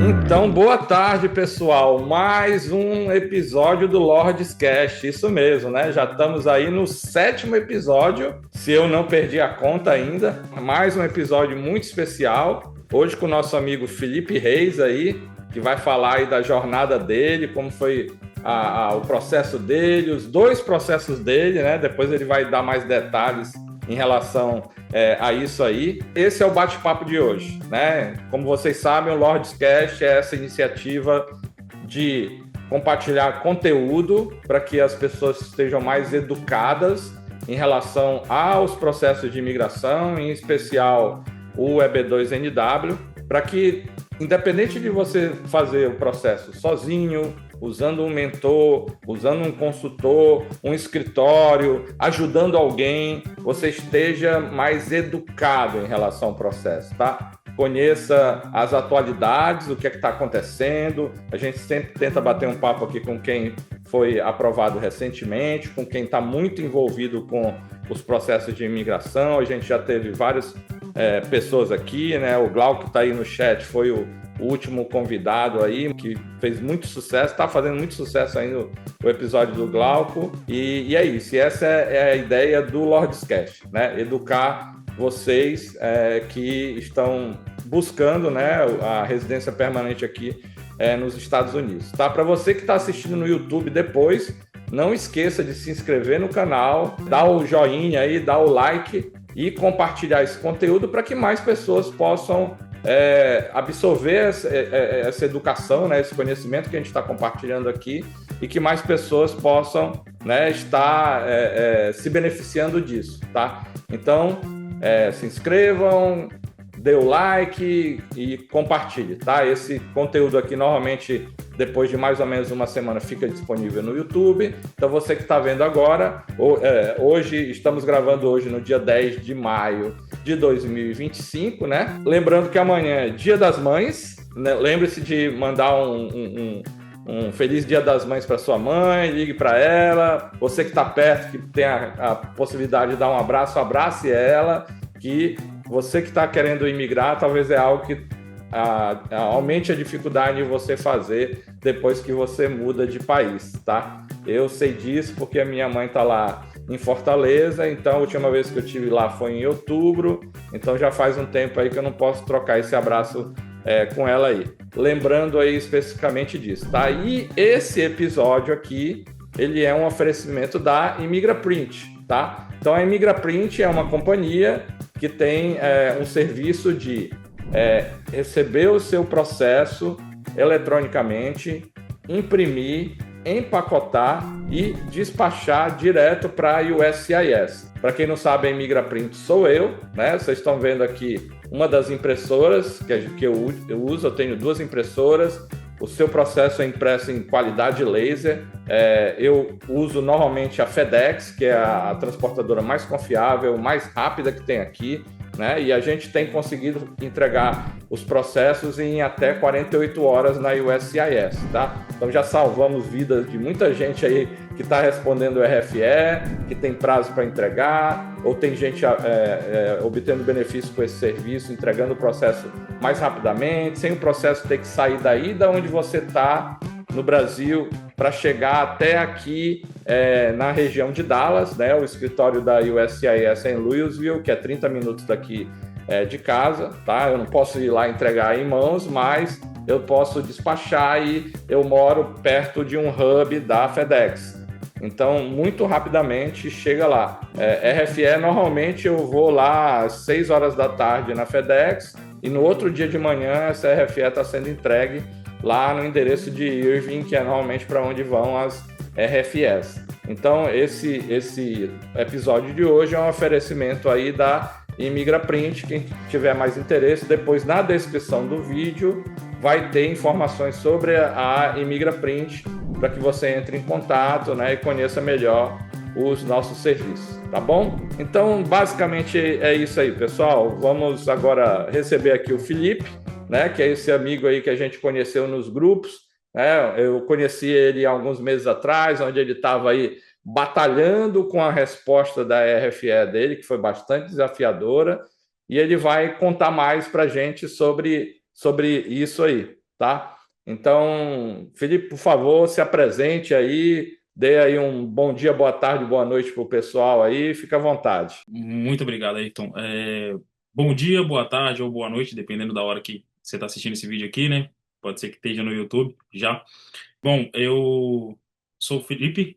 Então, boa tarde, pessoal. Mais um episódio do Lords Cast. Isso mesmo, né? Já estamos aí no 7º episódio, se eu não perdi a conta ainda. Mais um episódio muito especial. Hoje com o nosso amigo Felipe Reis aí, que vai falar aí da jornada dele, como foi o processo dele, os 2 processos dele, né? Depois ele vai dar mais detalhes em relação a isso aí. Esse é o bate-papo de hoje, né? Como vocês sabem, o Lords Cast é essa iniciativa de compartilhar conteúdo para que as pessoas estejam mais educadas em relação aos processos de imigração, em especial o EB2NW, para que, independente de você fazer o processo sozinho, usando um mentor, usando um consultor, um escritório, ajudando alguém, você esteja mais educado em relação ao processo, tá? Conheça as atualidades, o que é que está acontecendo. A gente sempre tenta bater um papo aqui com quem foi aprovado recentemente, com quem está muito envolvido com os processos de imigração. A gente já teve várias pessoas aqui, né? O Glauco que está aí no chat foi o último convidado aí, que fez muito sucesso, está fazendo muito sucesso ainda o episódio do Glauco, e é isso, e essa é a ideia do Lords Cast, né? Educar vocês que estão buscando, né, a residência permanente aqui nos Estados Unidos, tá? Para você que está assistindo no YouTube depois, não esqueça de se inscrever no canal, dar o joinha aí, dar o like e compartilhar esse conteúdo para que mais pessoas possam absorver essa educação, né, esse conhecimento que a gente está compartilhando aqui e que mais pessoas possam, né, estar se beneficiando disso, tá? Então, se inscrevam, dê o like e compartilhe, tá? Esse conteúdo aqui, normalmente, depois de mais ou menos uma semana, fica disponível no YouTube. Então, você que está vendo agora, hoje, estamos gravando hoje no dia 10 de maio de 2025, né? Lembrando que amanhã é Dia das Mães, né? Lembre-se de mandar um feliz Dia das Mães para sua mãe, ligue para ela. Você que está perto, que tem a possibilidade de dar um abraço, abrace ela, que você que está querendo imigrar, talvez é algo que aumente a dificuldade de você fazer depois que você muda de país, tá? Eu sei disso porque a minha mãe está lá em Fortaleza, então a última vez que eu estive lá foi em outubro, então já faz um tempo aí que eu não posso trocar esse abraço com ela aí. Lembrando aí especificamente disso, tá? E esse episódio aqui, ele é um oferecimento da Imigraprint, tá? Então a Imigraprint é uma companhia que tem um serviço de receber o seu processo eletronicamente, imprimir, empacotar e despachar direto para a USCIS. Para quem não sabe, a Imigraprint sou eu, né? Vocês estão vendo aqui uma das impressoras que eu uso, eu tenho 2 impressoras. O seu processo é impresso em qualidade laser. Eu uso normalmente a FedEx, que é a transportadora mais confiável, mais rápida que tem aqui, né? E a gente tem conseguido entregar os processos em até 48 horas na USCIS, tá? Então já salvamos vidas de muita gente aí que está respondendo o RFE, que tem prazo para entregar, ou tem gente obtendo benefício com esse serviço, entregando o processo mais rapidamente, sem o processo ter que sair daí da onde você está no Brasil para chegar até aqui na região de Dallas, né? O escritório da USCIS é em Louisville, que é 30 minutos daqui de casa, tá? Eu não posso ir lá entregar em mãos, mas eu posso despachar e eu moro perto de um hub da FedEx. Então, muito rapidamente chega lá. RFE, normalmente eu vou lá às 6 horas da tarde na FedEx e no outro dia de manhã essa RFE está sendo entregue lá no endereço de Irving, que é normalmente para onde vão as RFEs. Então, esse episódio de hoje é um oferecimento aí da Imigraprint. Quem tiver mais interesse, depois na descrição do vídeo vai ter informações sobre a Imigraprint para que você entre em contato, né, e conheça melhor os nossos serviços, tá bom? Então, basicamente é isso aí, pessoal. Vamos agora receber aqui o Felipe, né, que é esse amigo aí que a gente conheceu nos grupos, né? Eu conheci ele há alguns meses atrás, onde ele estava aí batalhando com a resposta da RFE dele, que foi bastante desafiadora, e ele vai contar mais para a gente sobre isso aí, tá? Então, Felipe, por favor, se apresente aí, dê aí um bom dia, boa tarde, boa noite para o pessoal aí, fica à vontade. Muito obrigado, Ayrton. Bom dia, boa tarde ou boa noite, dependendo da hora que você está assistindo esse vídeo aqui, né? Pode ser que esteja no YouTube já. Bom, eu sou o Felipe,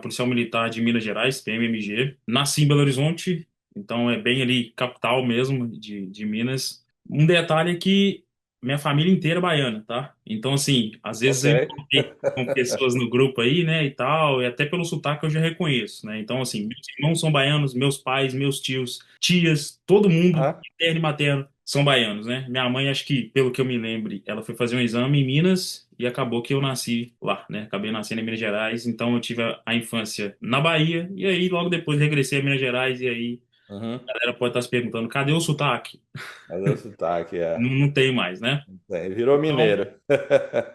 policial militar de Minas Gerais, PMMG. Nasci em Belo Horizonte, então é bem ali, capital mesmo de Minas. Um detalhe é que minha família inteira é baiana, tá? Então, assim, às vezes Ok. eu encontrei com pessoas no grupo aí, né, e tal, e até pelo sotaque eu já reconheço, né? Então, assim, meus irmãos são baianos, meus pais, meus tios, tias, todo mundo, Aham. materno e materno, são baianos, né? Minha mãe, acho que, pelo que eu me lembre, ela foi fazer um exame em Minas e acabou que eu nasci lá, né? Acabei nascendo em Minas Gerais, então eu tive a infância na Bahia, e aí logo depois regressei a Minas Gerais, e aí Uhum. a galera pode estar se perguntando, cadê o sotaque? Mas o sotaque, Não, é. não tem mais, né? Virou Então, mineiro.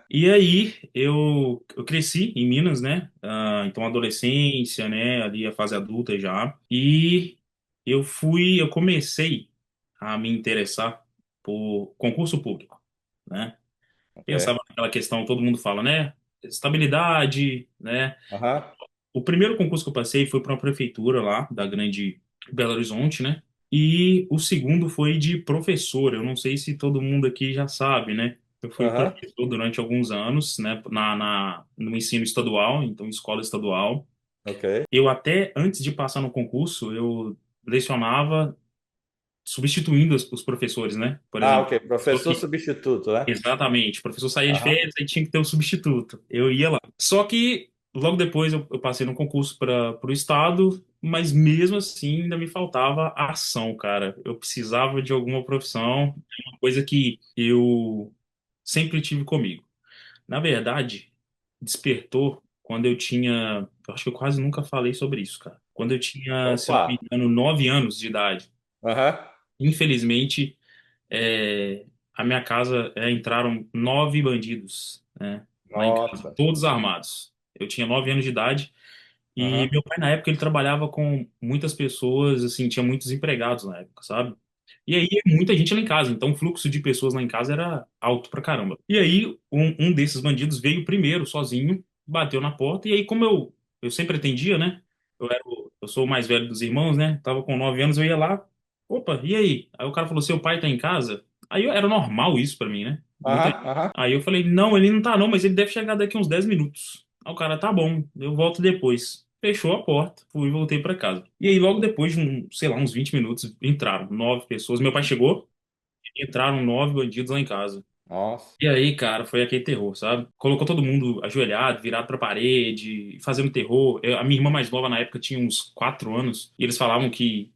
e aí eu cresci em Minas, né? Então adolescência, né? Ali a fase adulta já. E eu comecei a me interessar por concurso público, né? Ok. Pensava naquela questão, todo mundo fala, né? Estabilidade, né? Aham. O primeiro concurso que eu passei foi para uma prefeitura lá da grande Belo Horizonte, né? E o segundo foi de professor. Eu não sei se todo mundo aqui já sabe, né? Eu fui Aham. professor durante alguns anos, né? No ensino estadual, então escola estadual. Ok. Eu até antes de passar no concurso, eu lecionava substituindo os professores, né? Por Ah, exemplo, ok. pessoa Professor que substituto, né? exatamente. O professor saía de Aham. férias e tinha que ter um substituto. Eu ia lá. Só que logo depois eu passei no concurso para o estado, mas mesmo assim ainda me faltava ação, cara. Eu precisava de alguma profissão, uma coisa que eu sempre tive comigo. Na verdade, despertou quando eu tinha, eu acho que eu quase nunca falei sobre isso, cara. Quando eu tinha, se eu Opa. não me engano, 9 anos de idade. Aham. Infelizmente, a minha casa entraram 9 bandidos, né, lá em casa, Nossa. todos armados. Eu tinha 9 anos de idade e Aham. meu pai, na época, ele trabalhava com muitas pessoas, assim, tinha muitos empregados na época, sabe? E aí, muita gente lá em casa, então o fluxo de pessoas lá em casa era alto pra caramba. E aí, um desses bandidos veio primeiro, sozinho, bateu na porta, e aí, como eu sempre atendia, né? Eu sou o mais velho dos irmãos, né? Tava com 9 anos, eu ia lá, opa, e aí? Aí o cara falou, seu pai tá em casa? Era normal isso pra mim, né? Muita Aham. gente. Aham. Aí eu falei, não, ele não tá não, mas ele deve chegar daqui uns 10 minutos. Aí o cara, tá bom, eu volto depois. Fechou a porta, fui e voltei pra casa. E aí logo depois de, sei lá, uns 20 minutos, entraram 9 pessoas. Meu pai chegou, entraram 9 bandidos lá em casa. Nossa. E aí, cara, foi aquele terror, sabe? Colocou todo mundo ajoelhado, virado pra parede, fazendo terror. A minha irmã mais nova na época tinha uns 4 anos, e eles falavam que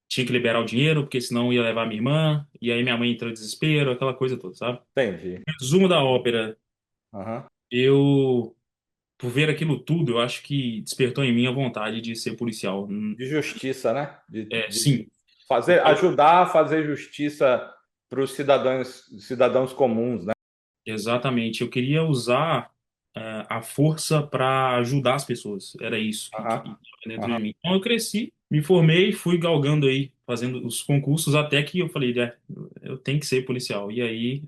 tinha que liberar o dinheiro, porque senão ia levar minha irmã, e aí minha mãe entrou em desespero, aquela coisa toda, sabe? Entendi. Resumo da ópera, Aham. eu, por ver aquilo tudo, eu acho que despertou em mim a vontade de ser policial. De justiça, né? Sim, Fazer, porque ajudar a fazer justiça para os cidadãos comuns, né? exatamente, eu queria usar a força para ajudar as pessoas, era isso que Aham. estava dentro de Aham. mim. Então eu cresci, me formei, fui galgando aí, fazendo os concursos, até que eu falei, eu tenho que ser policial. E aí,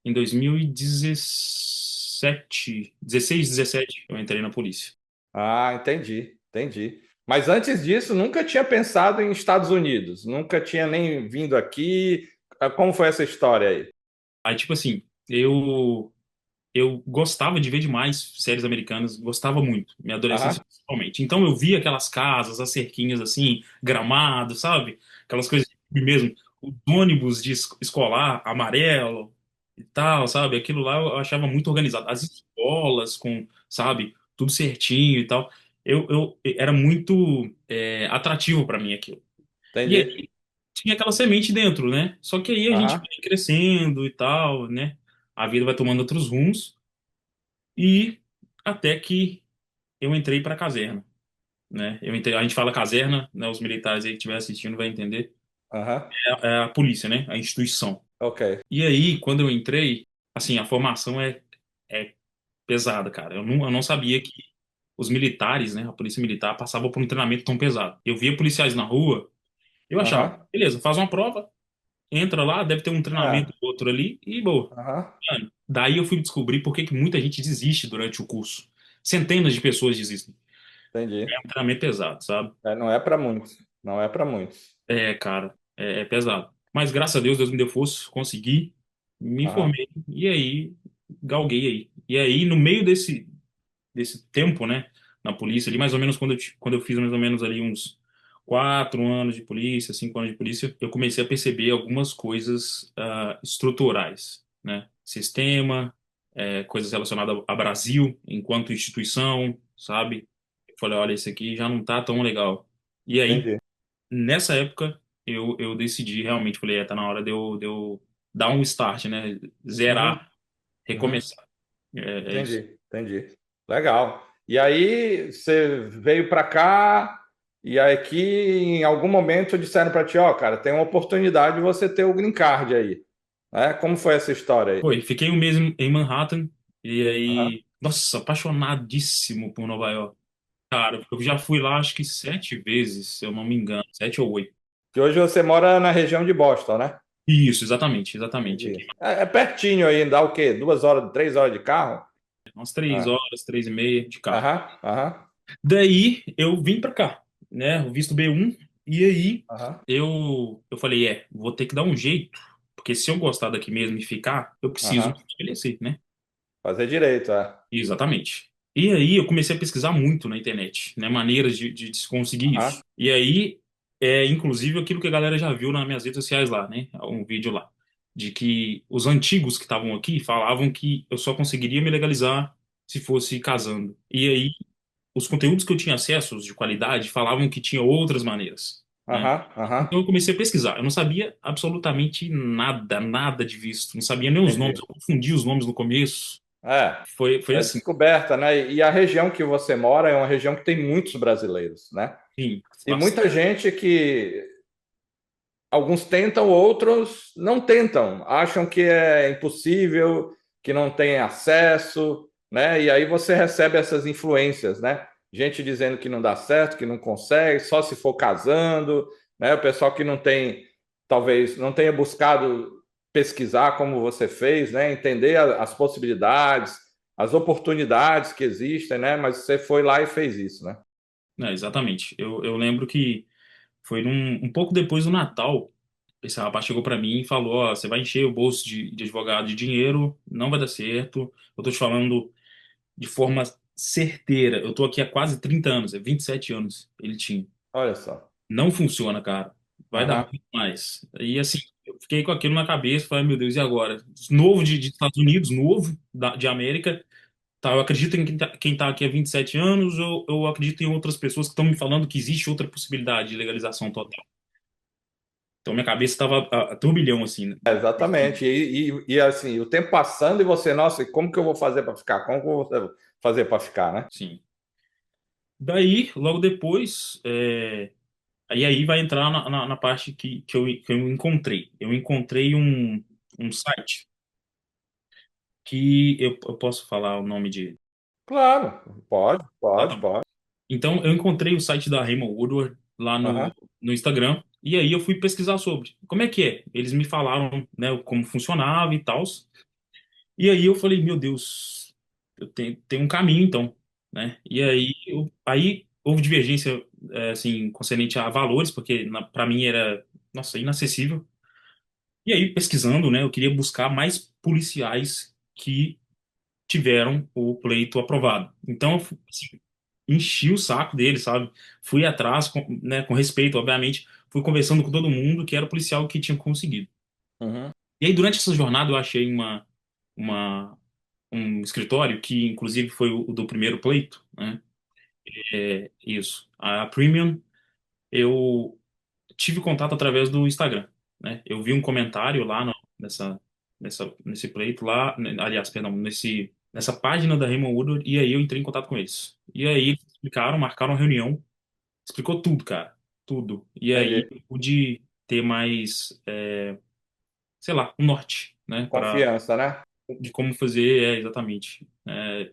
em 2017, 16, 17, eu entrei na polícia. Ah, entendi, entendi. Mas antes disso, nunca tinha pensado em Estados Unidos, nunca tinha nem vindo aqui. Ah, como foi essa história aí? Aí, tipo assim, eu gostava de ver demais séries americanas, gostava muito, minha adolescência Aham, principalmente. Então eu via aquelas casas, as cerquinhas assim, gramado, sabe? Aquelas coisas mesmo, o ônibus de escolar amarelo e tal, sabe? Aquilo lá eu achava muito organizado. As escolas com, sabe, tudo certinho e tal. Era muito atrativo para mim aquilo. E entendi. aí tinha aquela semente dentro, né? Só que aí a gente Aham, vai crescendo e tal, né? A vida vai tomando outros rumos. E até que eu entrei para a caserna, né? A gente fala caserna, né? Os militares aí que estiver assistindo vai entender. aham, É a polícia, né? A instituição. ok. E aí, quando eu entrei, assim, a formação é pesada, cara. Eu não sabia que os militares, né? A polícia militar passava por um treinamento tão pesado. Eu via policiais na rua Eu achava, Aham. beleza, faz uma prova, entra lá, deve ter um treinamento É. outro ali e boa. Aham. Mano, daí eu fui descobrir por que que muita gente desiste durante o curso. Centenas de pessoas desistem. É Entendi. um treinamento pesado, sabe? É, não é para muitos. Não é para muitos. É, cara, é pesado. Mas graças a Deus, Deus me deu força, consegui, me Aham. formei e aí galguei aí. E aí, no meio desse tempo, né, na polícia ali, mais ou menos quando eu fiz mais ou menos ali uns 4 anos de polícia, 5 anos de polícia, eu comecei a perceber algumas coisas estruturais, né? Sistema, coisas relacionadas a Brasil enquanto instituição, sabe? Eu falei, olha, esse aqui já não tá tão legal. E aí, Entendi. nessa época, eu decidi realmente, falei, tá na hora de eu dar um start, né? Uhum. Zerar, Uhum. recomeçar. É isso. Entendi. Entendi. Legal. E aí você veio para cá e aqui em algum momento disseram para ti, ó, cara, tem uma oportunidade de você ter o green card aí, né? Como foi essa história aí? Foi, fiquei um mês em Manhattan e Aham. aí, nossa, apaixonadíssimo por Nova York. Cara, eu já fui lá acho que 7 vezes, se eu não me engano, 7 ou 8. Que hoje você mora na região de Boston, né? Isso, exatamente, exatamente. Aqui, Entendi. É pertinho aí, dá o quê? 2 horas, 3 horas de carro? umas três Ah. horas, 3h30 de carro. Aham, aham, Daí eu vim pra cá, né? O visto B1, e aí aham, eu falei, vou ter que dar um jeito, porque se eu gostar daqui mesmo e ficar, eu preciso me aham. estabelecer, né? Fazer direito, é. Exatamente. E aí eu comecei a pesquisar muito na internet, né, maneiras de se conseguir Aham, isso. E aí, inclusive aquilo que a galera já viu nas minhas redes sociais lá, né, um vídeo lá, de que os antigos que estavam aqui falavam que eu só conseguiria me legalizar se fosse casando. E aí, os conteúdos que eu tinha acesso, os de qualidade, falavam que tinha outras maneiras, né? aham, aham. Então eu comecei a pesquisar. Eu não sabia absolutamente nada, nada de visto. Não sabia nem os nomes. Entendi. Eu confundi os nomes no começo. É, Foi é assim. descoberta, né? E a região que você mora é uma região que tem muitos brasileiros, né? Sim, E muita gente que alguns tentam, outros não tentam, acham que é impossível, que não tem acesso, né? E aí você recebe essas influências, né? Gente dizendo que não dá certo, que não consegue, só se for casando, né? O pessoal que não tem, talvez não tenha buscado pesquisar como você fez, né? Entender as possibilidades, as oportunidades que existem, né? Mas você foi lá e fez isso, né? Exatamente. Eu lembro que foi um pouco depois do Natal. Esse rapaz chegou pra mim e falou: Ó, você vai encher o bolso de advogado de dinheiro, não vai dar certo. Eu tô te falando de forma certeira. Eu tô aqui há quase 30 anos, 27 anos ele tinha. Olha só. Não funciona, cara. Vai dar Aham. muito mais. E assim, eu fiquei com aquilo na cabeça, falei, meu Deus, e agora? Novo de Estados Unidos, novo de América. Tá, eu acredito em quem tá aqui há 27 anos, eu acredito em outras pessoas que estão me falando que existe outra possibilidade de legalização total. Então minha cabeça estava a turbilhão, assim, né? Exatamente. E, assim, o tempo passando e você, nossa, e como que eu vou fazer para ficar? Como que eu vou fazer para ficar, né? Sim. Daí, logo depois, aí vai entrar na parte que eu encontrei. Eu encontrei um site que eu posso falar o nome de. Claro, pode, Ah, pode, tá. pode. Então, eu encontrei o site da Raymond Woodward lá no, Aham, no Instagram, e aí eu fui pesquisar sobre. Como é que é? Eles me falaram, né, como funcionava e tal. E aí eu falei, meu Deus, eu tenho um caminho então, né? E aí, aí houve divergência, assim, concernente a valores, porque para mim era, nossa, inacessível. E aí, pesquisando, né, eu queria buscar mais policiais que tiveram o pleito aprovado. Então, eu assim, enchi o saco dele, sabe? Fui atrás, né, com respeito, obviamente, fui conversando com todo mundo que era o policial que tinha conseguido. uhum. E aí, durante essa jornada, eu achei uma, um escritório que, inclusive, foi o do primeiro pleito, né? Isso. A Premium, eu tive contato através do Instagram, né? Eu vi um comentário lá nesse pleito lá, né, aliás, perdão, nessa página da Raymond Woodward, e aí eu entrei em contato com eles. E aí eles explicaram, marcaram uma reunião, explicou tudo, cara, tudo. E aí Entendi. eu pude ter mais, sei lá, um norte, né, Confiança, né? de como fazer, exatamente.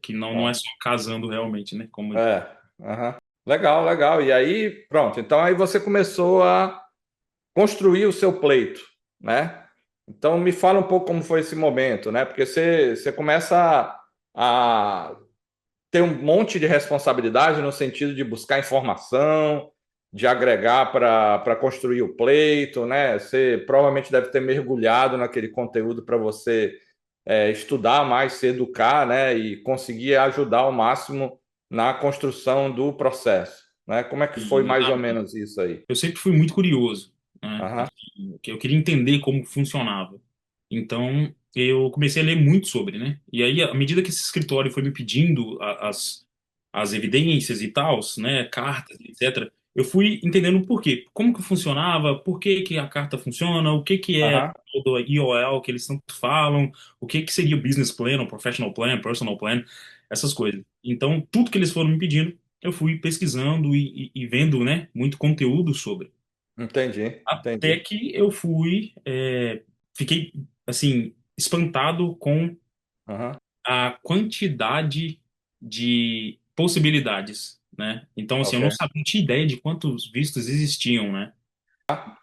Que não é Bom, só casando realmente, né? é. Aham. Legal, legal. E aí, pronto. Então aí você começou a construir o seu pleito, né? Então, me fala um pouco como foi esse momento, né? Porque você começa a ter um monte de responsabilidade no sentido de buscar informação, de agregar para construir o pleito, né? Você provavelmente deve ter mergulhado naquele conteúdo para você estudar mais, se educar, né? E conseguir ajudar ao máximo na construção do processo, né? Como é que foi mais ou Exatamente. menos isso aí? Eu sempre fui muito curioso, né? Aham, Assim, que eu queria entender como funcionava. Então, eu comecei a ler muito sobre, né? E aí, à medida que esse escritório foi me pedindo as evidências e tal, né? Cartas, etc., eu fui entendendo o porquê. Como que funcionava, por que que a carta funciona, o que que é aham, o IOL que eles tanto falam, o que que seria o business plan, o professional plan, personal plan, essas coisas. Então, tudo que eles foram me pedindo, eu fui pesquisando e vendo, né, muito conteúdo sobre. entendi, Até entendi. que eu fui, fiquei, assim, espantado com Aham, a quantidade de possibilidades, né? Então, assim, eu não ok. sabia, não tinha ideia de quantos vistos existiam, né? Aham,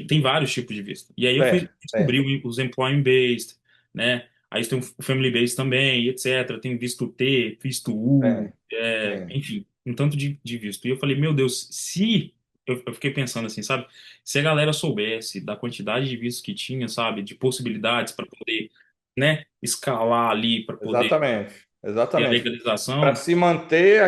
Tem vários tipos de visto. E aí eu fui tem, tem, descobrir os employment-based, né? Aí tem o family-based também, e etc. Tem visto T, visto U, tem, tem. enfim, um tanto de visto. E eu falei, meu Deus, se... Eu fiquei pensando assim, sabe? Se a galera soubesse da quantidade de vistos que tinha, sabe? De possibilidades para poder, né? Escalar ali, para poder Exatamente, ter a exatamente. Para legalização. se manter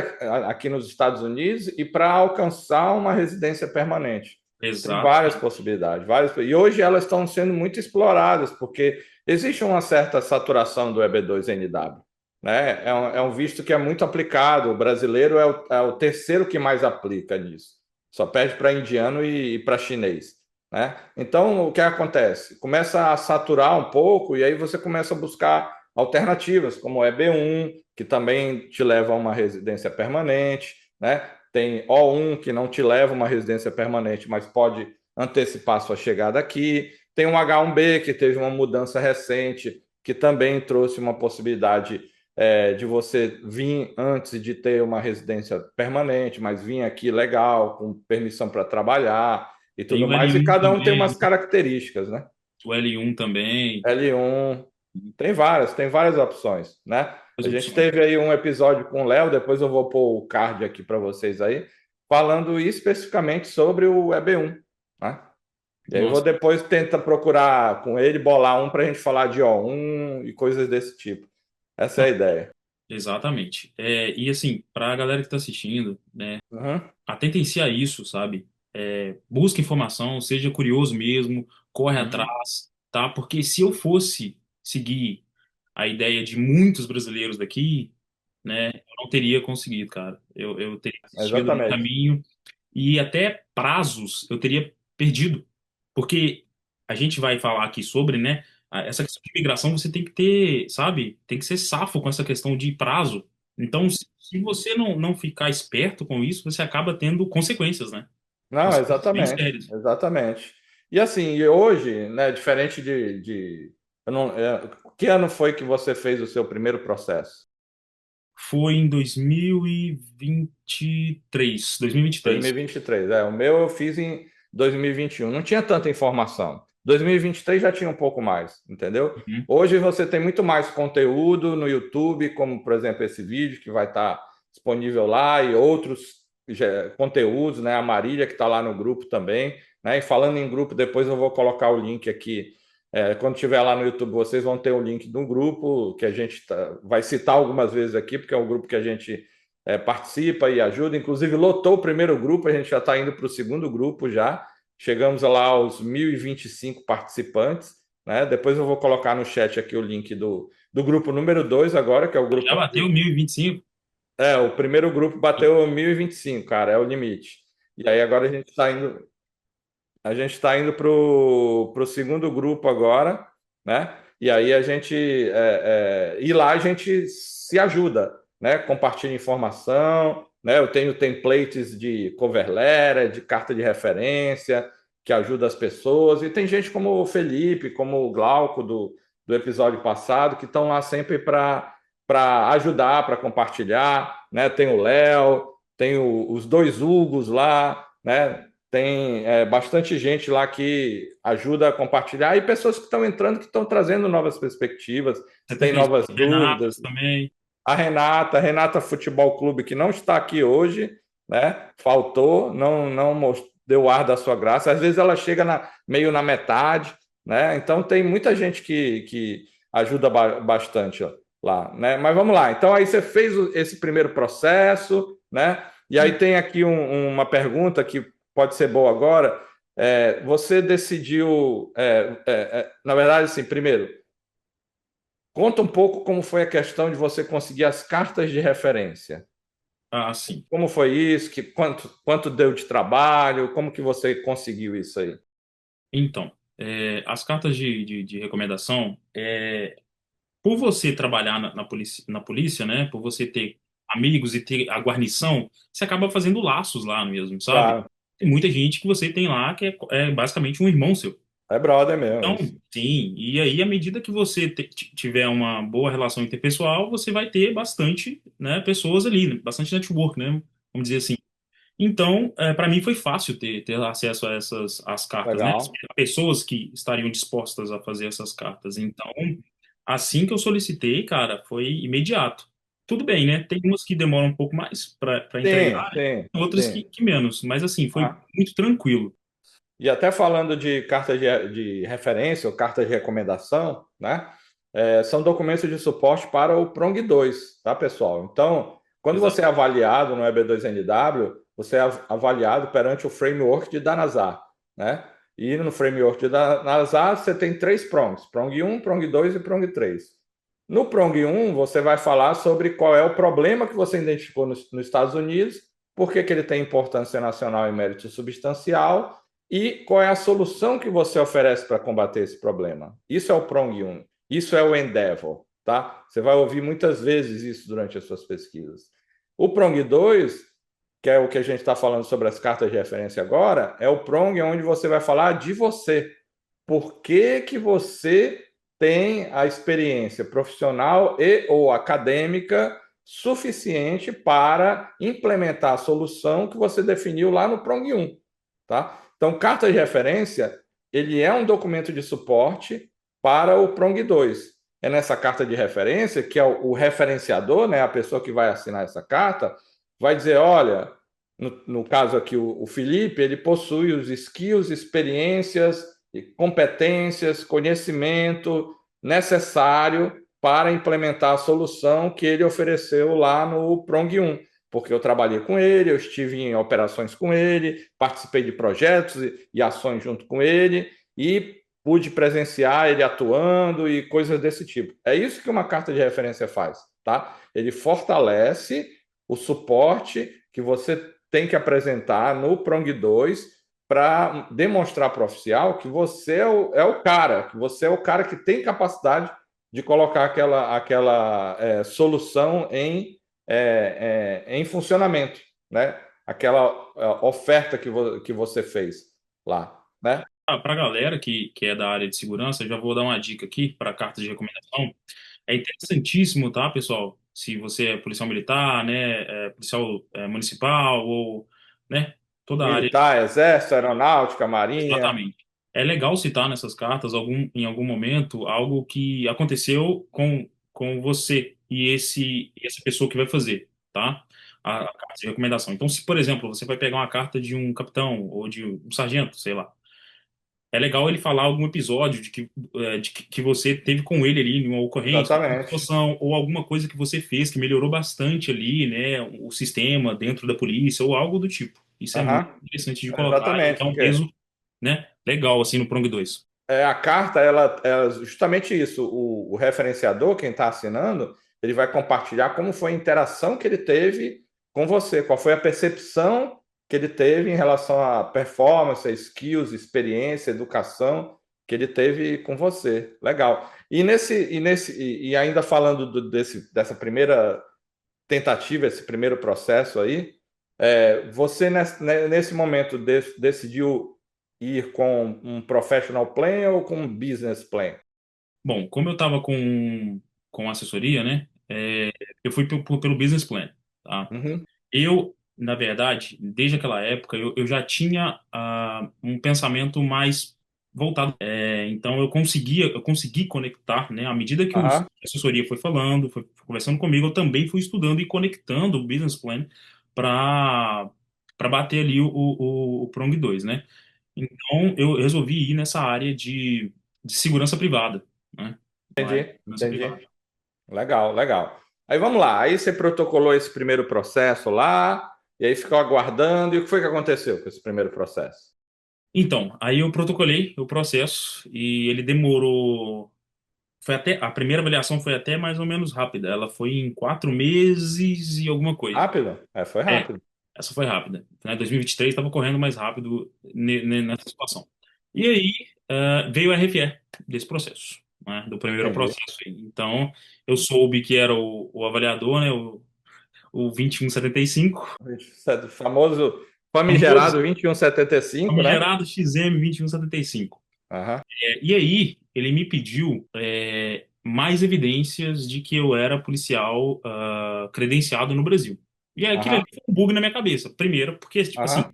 aqui nos Estados Unidos e para alcançar uma residência permanente. Tem várias Exatamente. possibilidades, várias, e hoje elas estão sendo muito exploradas, porque existe uma certa saturação do EB2NW, né? É um visto que é muito aplicado, o brasileiro é o terceiro que mais aplica nisso, só perde para indiano e para chinês, né? Então, o que acontece? Começa a saturar um pouco e aí você começa a buscar alternativas, como o EB1, que também te leva a uma residência permanente, né? Tem O1, que não te leva a uma residência permanente, mas pode antecipar sua chegada aqui. Tem um H1B, que teve uma mudança recente, que também trouxe uma possibilidade de você vir antes de ter uma residência permanente, mas vir aqui legal, com permissão para trabalhar e Tem tudo o mais. E L1 cada um tem também, umas características, né? o L1 também, L1, tem várias opções, né? as A gente opções. teve aí um episódio com o Léo, depois eu vou pôr o card aqui para vocês aí, falando especificamente sobre o EB1, né? E aí eu vou Nossa, depois tentar procurar com ele, bolar um para a gente falar de O1 e coisas desse tipo. Essa é a ideia. exatamente. E assim, para a galera que está assistindo, né, Uhum, atentem-se a isso, sabe? Busque informação, seja curioso mesmo, corre uhum. atrás, tá? Porque se eu fosse seguir a ideia de muitos brasileiros daqui, né, eu não teria conseguido, cara. Eu teria desistido no Exatamente. caminho e até prazos eu teria perdido. Porque a gente vai falar aqui sobre, né, essa questão de imigração, você tem que ter, sabe, tem que ser safo com essa questão de prazo. Então, se você não ficar esperto com isso, você acaba tendo consequências, né? Não, Consequências bem exatamente, sérias. exatamente. E assim, e hoje, né, diferente eu não, que ano foi que você fez o seu primeiro processo? Foi em 2023, 2023. 2023. O meu eu fiz em 2021. Não tinha tanta informação. 2023 já tinha um pouco mais, entendeu? Uhum. Hoje você tem muito mais conteúdo no YouTube, como por exemplo esse vídeo que vai estar disponível lá e outros conteúdos, né? A Marília que está lá no grupo também, né? E falando em grupo, depois eu vou colocar o link aqui. Quando tiver lá no YouTube, vocês vão ter o link do grupo que a gente vai citar algumas vezes aqui, porque é um grupo que a gente participa e ajuda. Inclusive, lotou o primeiro grupo, a gente já está indo para o segundo grupo já. Chegamos lá aos 1.025 participantes. Né? Depois eu vou colocar no chat aqui o link do grupo número 2 agora, que é o Já grupo. bateu 1025? O primeiro grupo bateu 1.025, cara, é o limite. E aí agora a gente está indo para o segundo grupo agora, né? E aí e lá a gente se ajuda, né? Compartilha informação, né? Eu tenho templates de cover letter, de carta de referência, que ajuda as pessoas. E tem gente como o Felipe, como o Glauco do episódio passado, que estão lá sempre para ajudar, para compartilhar, né? Tem o Léo, tem os dois Hugos lá, né? tem bastante gente lá que ajuda a compartilhar e pessoas que estão entrando, que estão trazendo novas perspectivas, tem 76 novas dúvidas. Renatas também. A Renata Futebol Clube, que não está aqui hoje, né? Faltou, não deu ar da sua graça. Às vezes ela chega meio na metade, né? Então tem muita gente que ajuda bastante lá, né? Mas vamos lá. Então aí você fez esse primeiro processo, né? E aí tem aqui uma pergunta que pode ser boa agora. Você decidiu, na verdade, assim, primeiro, conta um pouco como foi a questão de você conseguir as cartas de referência. Ah, sim. Como foi isso? Quanto deu de trabalho? Como que você conseguiu isso aí? Então, as cartas de recomendação, por você trabalhar na polícia, né? Por você ter amigos e ter a guarnição, você acaba fazendo laços lá mesmo, sabe? Claro, Tem muita gente que você tem lá que é basicamente um irmão seu. é brother mesmo Então, isso. sim, e aí, à medida que você tiver uma boa relação interpessoal, você vai ter bastante, né, pessoas ali, né, bastante network, né? Vamos dizer assim. Então, para mim foi fácil ter acesso a essas as cartas, né? As Legal. pessoas que estariam dispostas a fazer essas cartas. Então, assim que eu solicitei, cara, foi imediato. Tudo bem, né? Tem umas que demoram um pouco mais para Sim, entregar, sim, outras sim. que menos, mas assim, foi Ah, muito tranquilo. e até falando de cartas de referência ou cartas de recomendação, né? São documentos de suporte para o PRONG 2, tá, pessoal? Então, quando Exato. você é avaliado no EB2NW, você é avaliado perante o framework de Danazar, né? E no framework de Danazar, você tem três prongs: prong 1, prong 2 e prong 3. No prong 1, você vai falar sobre qual é o problema que você identificou nos Estados Unidos, por que ele tem importância nacional e mérito substancial, e qual é a solução que você oferece para combater esse problema. Isso é o prong 1. Isso é o endeavor, tá? Você vai ouvir muitas vezes isso durante as suas pesquisas. O prong 2, que é o que a gente está falando sobre as cartas de referência agora, é o prong onde você vai falar de você. Por que que você tem a experiência profissional e ou acadêmica suficiente para implementar a solução que você definiu lá no prong 1, tá? Então, carta de referência, ele é um documento de suporte para o prong 2. É nessa carta de referência que é o referenciador, né, a pessoa que vai assinar essa carta, vai dizer, olha, no caso aqui o Felipe, ele possui os skills, experiências, competências, conhecimento necessário para implementar a solução que ele ofereceu lá no Prong 1, porque eu trabalhei com ele, eu estive em operações com ele, participei de projetos e ações junto com ele e pude presenciar ele atuando e coisas desse tipo. É isso que uma carta de referência faz, tá? Ele fortalece o suporte que você tem que apresentar no Prong 2 para demonstrar para o oficial que você é o cara, que você é o cara que tem capacidade de colocar aquela solução em funcionamento, né? Aquela oferta que você fez lá, né? Para a galera que é da área de segurança, eu já vou dar uma dica aqui para cartas de recomendação. É interessantíssimo, tá, pessoal? Se você é policial militar, né, policial municipal ou, né, toda a área. Militar, exército, aeronáutica, marinha. Exatamente. É legal citar nessas cartas em algum momento algo que aconteceu com você e essa pessoa que vai fazer, tá? A carta de recomendação. Então, se, por exemplo, você vai pegar uma carta de um capitão ou de um sargento, sei lá, é legal ele falar algum episódio que você teve com ele ali, numa ocorrência, uma Exatamente. situação, ou alguma coisa que você fez que melhorou bastante ali, né, o sistema dentro da polícia, ou algo do tipo. Isso é muito Uhum. interessante de colocar e Exatamente, dá um porque peso, né, legal, assim, no Prong 2. a carta, ela é justamente isso. O referenciador, quem está assinando, ele vai compartilhar como foi a interação que ele teve com você, qual foi a percepção que ele teve em relação à performance, skills, experiência, educação que ele teve com você. Legal. E ainda falando dessa primeira tentativa, esse primeiro processo aí, você nesse momento decidiu ir com um professional plan ou com um business plan? Bom, como eu estava com assessoria, né, eu fui pelo business plan, tá? Uhum. Eu na verdade, desde aquela época, eu já tinha um pensamento mais voltado. Então, eu consegui conectar, né? À medida que a Aham, assessoria foi falando, foi conversando comigo, eu também fui estudando e conectando o business plan para bater ali o Prong 2, né? Então, eu resolvi ir nessa área de segurança privada, né? Uma área de entendi, segurança privada. entendi. Legal, legal. Aí vamos lá. Aí você protocolou esse primeiro processo lá, e aí ficou aguardando. E o que foi que aconteceu com esse primeiro processo? Então, aí eu protocolei o processo e ele demorou. Foi até, a primeira avaliação foi até mais ou menos rápida. Ela foi em 4 meses e alguma coisa. Rápido? É, foi É, rápido. essa foi rápida. Né? 2023 estava correndo mais rápido nessa situação. E aí veio a RFE desse processo, né? Do primeiro Entendi. processo aí. Então, eu soube que era o avaliador, né? O 2175, Famoso, famoso famigerado 2175, né? famigerado XM 2175. Aham, E aí, ele me pediu mais evidências de que eu era policial credenciado no Brasil. E aí, aquilo ali aham, foi um bug na minha cabeça. Primeiro, porque, tipo assim, aham,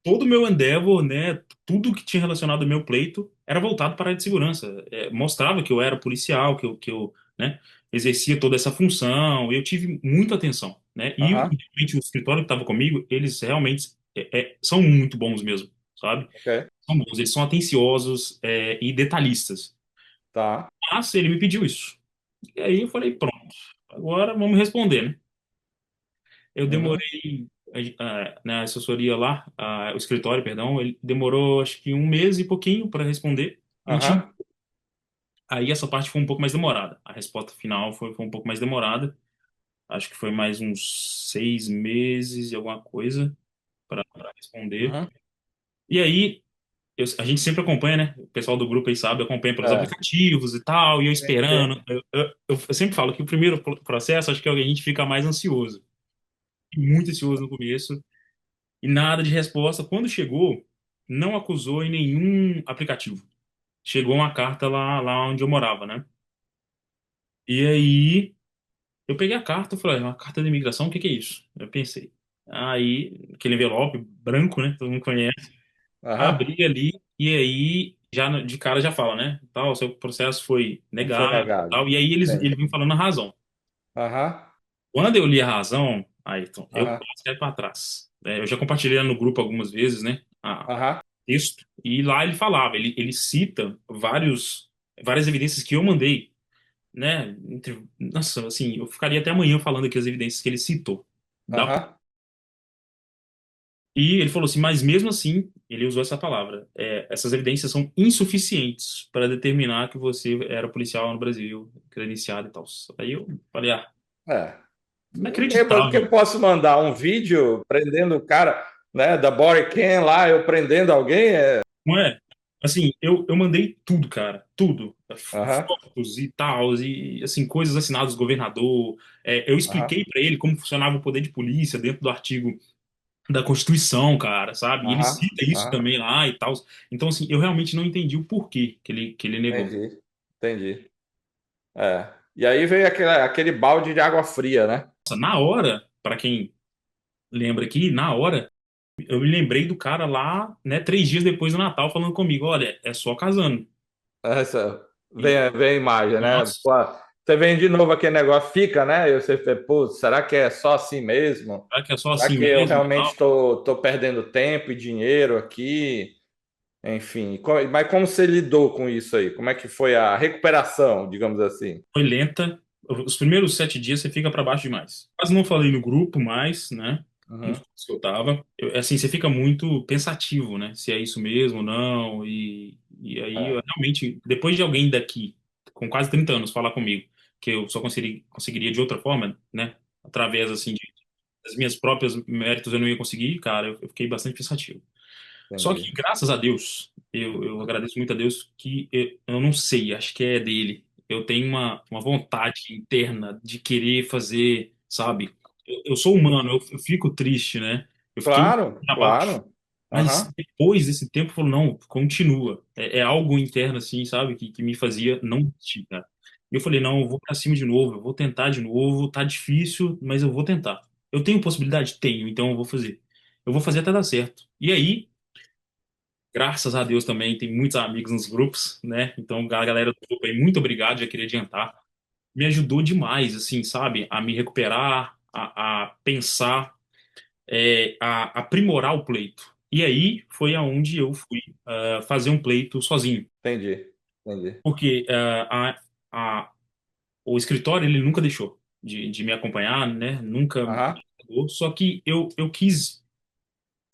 todo o meu endeavor, né, tudo que tinha relacionado ao meu pleito era voltado para a área de segurança. Mostrava que eu era policial, que eu, né, exercia toda essa função. Eu tive muita atenção, né? E aham. realmente, o escritório que estava comigo, eles realmente são muito bons mesmo, sabe? Ok, São bons, eles são atenciosos, e detalhistas. tá. Mas ele me pediu isso. E aí eu falei, pronto, agora vamos responder, né? Eu Uhum, demorei, na assessoria lá, o escritório, perdão, ele demorou acho que 1 mês e pouquinho para responder. aham, Aí essa parte foi um pouco mais demorada. A resposta final foi um pouco mais demorada. Acho que foi mais uns 6 meses e alguma coisa para responder. uhum. E aí a gente sempre acompanha, né? O pessoal do grupo aí sabe, acompanha pelos É, aplicativos e tal, e eu sim, sim. esperando. Eu sempre falo que o primeiro processo, acho que é o que a gente fica mais ansioso. Muito ansioso no começo, e nada de resposta. Quando chegou, não acusou em nenhum aplicativo. Chegou uma carta lá onde eu morava, né? E aí eu peguei a carta e falei, uma carta de imigração, o que que é isso? Eu pensei. Aí, aquele envelope branco, né? Todo mundo conhece. Aham. Abri ali e aí já de cara já fala, né? Tal, seu processo foi Foi negado, negado. tal. E aí ele Entendi. vem falando a razão. Aham, Quando eu li a razão, Ayrton, eu aham, passei para trás. Eu já compartilhei no grupo algumas vezes, né? aham. Texto e lá ele falava, ele cita várias evidências que eu mandei, né? Nossa, assim, eu ficaria até amanhã falando aqui as evidências que ele citou. Aham. E ele falou assim, mas mesmo assim, ele usou essa palavra, essas evidências são insuficientes para determinar que você era policial no Brasil, credenciado e tal. Aí eu falei, É. Bêbado que inacreditável, eu posso mandar um vídeo prendendo o cara, né, da body cam lá, eu prendendo alguém. não é? Assim, eu mandei tudo, cara, tudo. Aham, Fotos e tal, e assim, coisas assinadas do governador. Eu aham, expliquei para ele como funcionava o poder de polícia dentro do artigo da Constituição, cara, sabe? E ele aham, cita isso aham. também lá e tal. Então, assim, eu realmente não entendi o porquê que ele negou. Entendi, entendi. É. E aí veio aquele balde de água fria, né? Nossa, na hora, para quem lembra aqui, na hora, eu me lembrei do cara lá, né, 3 dias depois do Natal, falando comigo, olha, é só casando. Essa, E, vem a imagem, né? nossa, Pô, você vem de novo aquele negócio, fica, né? E você fala, putz, será que é só assim mesmo? será que é só Será assim que eu mesmo e realmente tal? estou perdendo tempo e dinheiro aqui? Enfim, mas como você lidou com isso aí? Como é que foi a recuperação, digamos assim? Foi lenta. Os primeiros 7 dias você fica para baixo demais. Quase não falei no grupo mais, né? Nos Uhum. grupos que eu tava. Assim, você fica muito pensativo, né? Se é isso mesmo ou não. E aí, É, eu realmente, depois de alguém daqui, com quase 30 anos, falar comigo, que eu só conseguiria de outra forma, né? Através, assim, das minhas próprias méritos, eu não ia conseguir, cara, eu fiquei bastante pensativo. Só que, entendi. graças a Deus, eu agradeço muito a Deus que eu não sei, acho que é dele. Eu tenho uma vontade interna de querer fazer, sabe? Eu sou humano, eu fico triste, né? Eu fiquei Claro, para baixo. claro. Mas Aham, depois desse tempo, eu falo, não, continua. É algo interno, assim, sabe? Que me fazia não desistir, cara. E eu falei, não, eu vou pra cima de novo, eu vou tentar de novo. Tá difícil, mas eu vou tentar. Eu tenho possibilidade? Tenho, então eu vou fazer. Eu vou fazer até dar certo. E aí, graças a Deus também, tem muitos amigos nos grupos, né? Então, a galera do grupo aí, muito obrigado, já queria adiantar. Me ajudou demais, assim, sabe? A me recuperar, a pensar, a aprimorar o pleito. E aí foi aonde eu fui fazer um pleito sozinho. Entendi, entendi. Porque o escritório, ele nunca deixou de me acompanhar, né? Nunca me Aham, pagou. Só que eu quis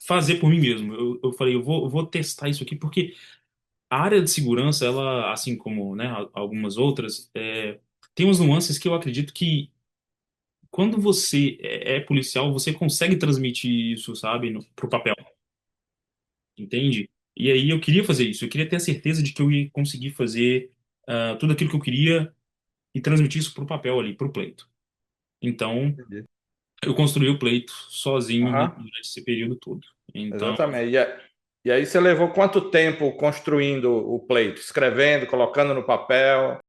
fazer por mim mesmo. Eu falei, eu vou testar isso aqui, porque a área de segurança, ela, assim como, né, algumas outras, tem umas nuances que eu acredito que quando você é policial, você consegue transmitir isso, sabe, pro papel, entende? E aí eu queria fazer isso, eu queria ter a certeza de que eu ia conseguir fazer tudo aquilo que eu queria e transmitir isso pro papel ali, pro pleito. Então, entendi. eu construí o pleito sozinho Aham, durante esse período todo. Então, exatamente. E aí você levou quanto tempo construindo o pleito? Escrevendo, colocando no papel?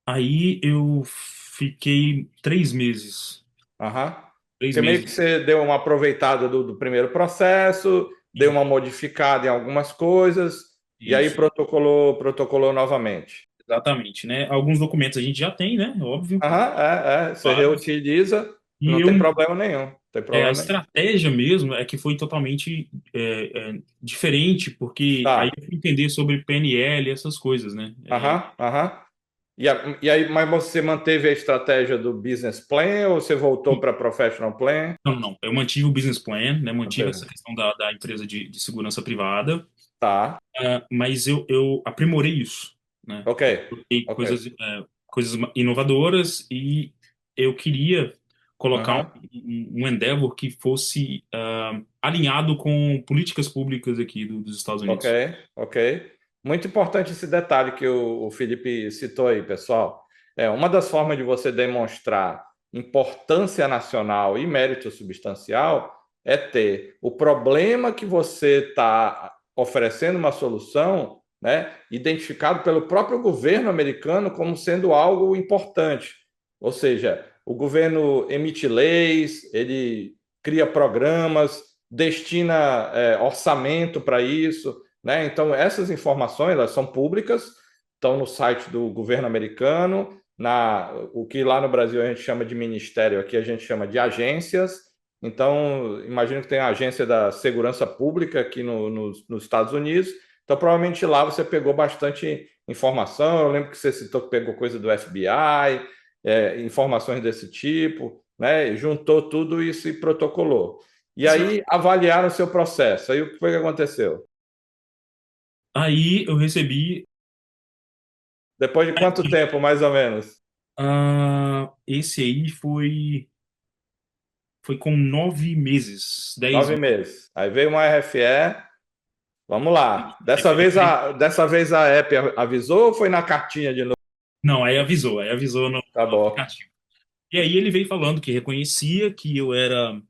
aí eu fiquei 3 meses. Aham. Três Porque meio que meses. você deu uma aproveitada do primeiro processo, deu uma modificada em algumas coisas, e aí Isso, protocolou novamente. exatamente, né? Alguns documentos a gente já tem, né? Óbvio, Aham, você claro. reutiliza, E não eu, tem problema nenhum. Não tem a problema nenhum. estratégia mesmo é que foi totalmente diferente, porque aí Tá. eu fui entender sobre PNL e essas coisas, né? Aham, aham. E aí, mas você manteve a estratégia do business plan ou você voltou para professional plan? Não, não. Eu mantive o business plan, né? Mantive essa Manteve. questão da empresa de segurança privada, Tá. mas eu aprimorei isso, né? Ok. Coloquei Ok. coisas inovadoras e eu queria colocar Aham. um endeavor que fosse alinhado com políticas públicas aqui dos Estados Ok, Unidos. ok. Muito importante esse detalhe que o Felipe citou aí, pessoal. Uma das formas de você demonstrar importância nacional e mérito substancial é ter o problema que você está oferecendo uma solução, né, identificado pelo próprio governo americano como sendo algo importante. Ou seja, o governo emite leis, ele cria programas, destina orçamento para isso, né? Então, essas informações elas são públicas, estão no site do governo americano, o que lá no Brasil a gente chama de ministério, aqui a gente chama de agências. Então, imagino que tem a agência da segurança pública aqui nos Estados Unidos. Então, provavelmente lá você pegou bastante informação. Eu lembro que você citou que pegou coisa do FBI, informações desse tipo, né? Juntou tudo isso e protocolou. E aí avaliaram o seu processo. Aí o que foi que aconteceu? Aí eu recebi. Depois de quanto tempo, mais ou menos? Esse aí foi com 9 meses, 10 meses. 9 meses. Aí veio uma RFE. Vamos lá. Dessa Eu vez falei, dessa vez a app avisou ou foi na cartinha de novo? não, aí avisou Tá no bom. aplicativo. E aí ele veio falando que reconhecia que eu era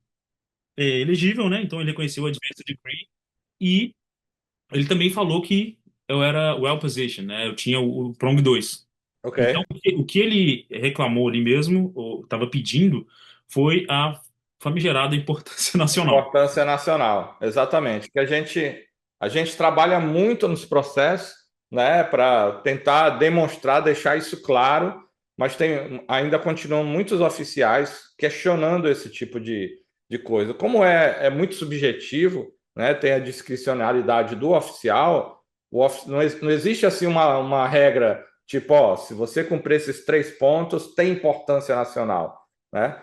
elegível, né? Então ele reconheceu o Advanced Degree e ele também falou que eu era well positioned, né? Eu tinha o Prong 2. Ok. Então o que ele reclamou ali mesmo, ou estava pedindo, foi a famigerada importância nacional. Importância nacional, exatamente. Que a gente trabalha muito nos processos, né, para tentar demonstrar, deixar isso claro, mas ainda continuam muitos oficiais questionando esse tipo de coisa. Como é muito subjetivo, né, tem a discricionalidade do oficial, não existe assim uma regra tipo, ó, se você cumprir esses 3 pontos, tem importância nacional, né?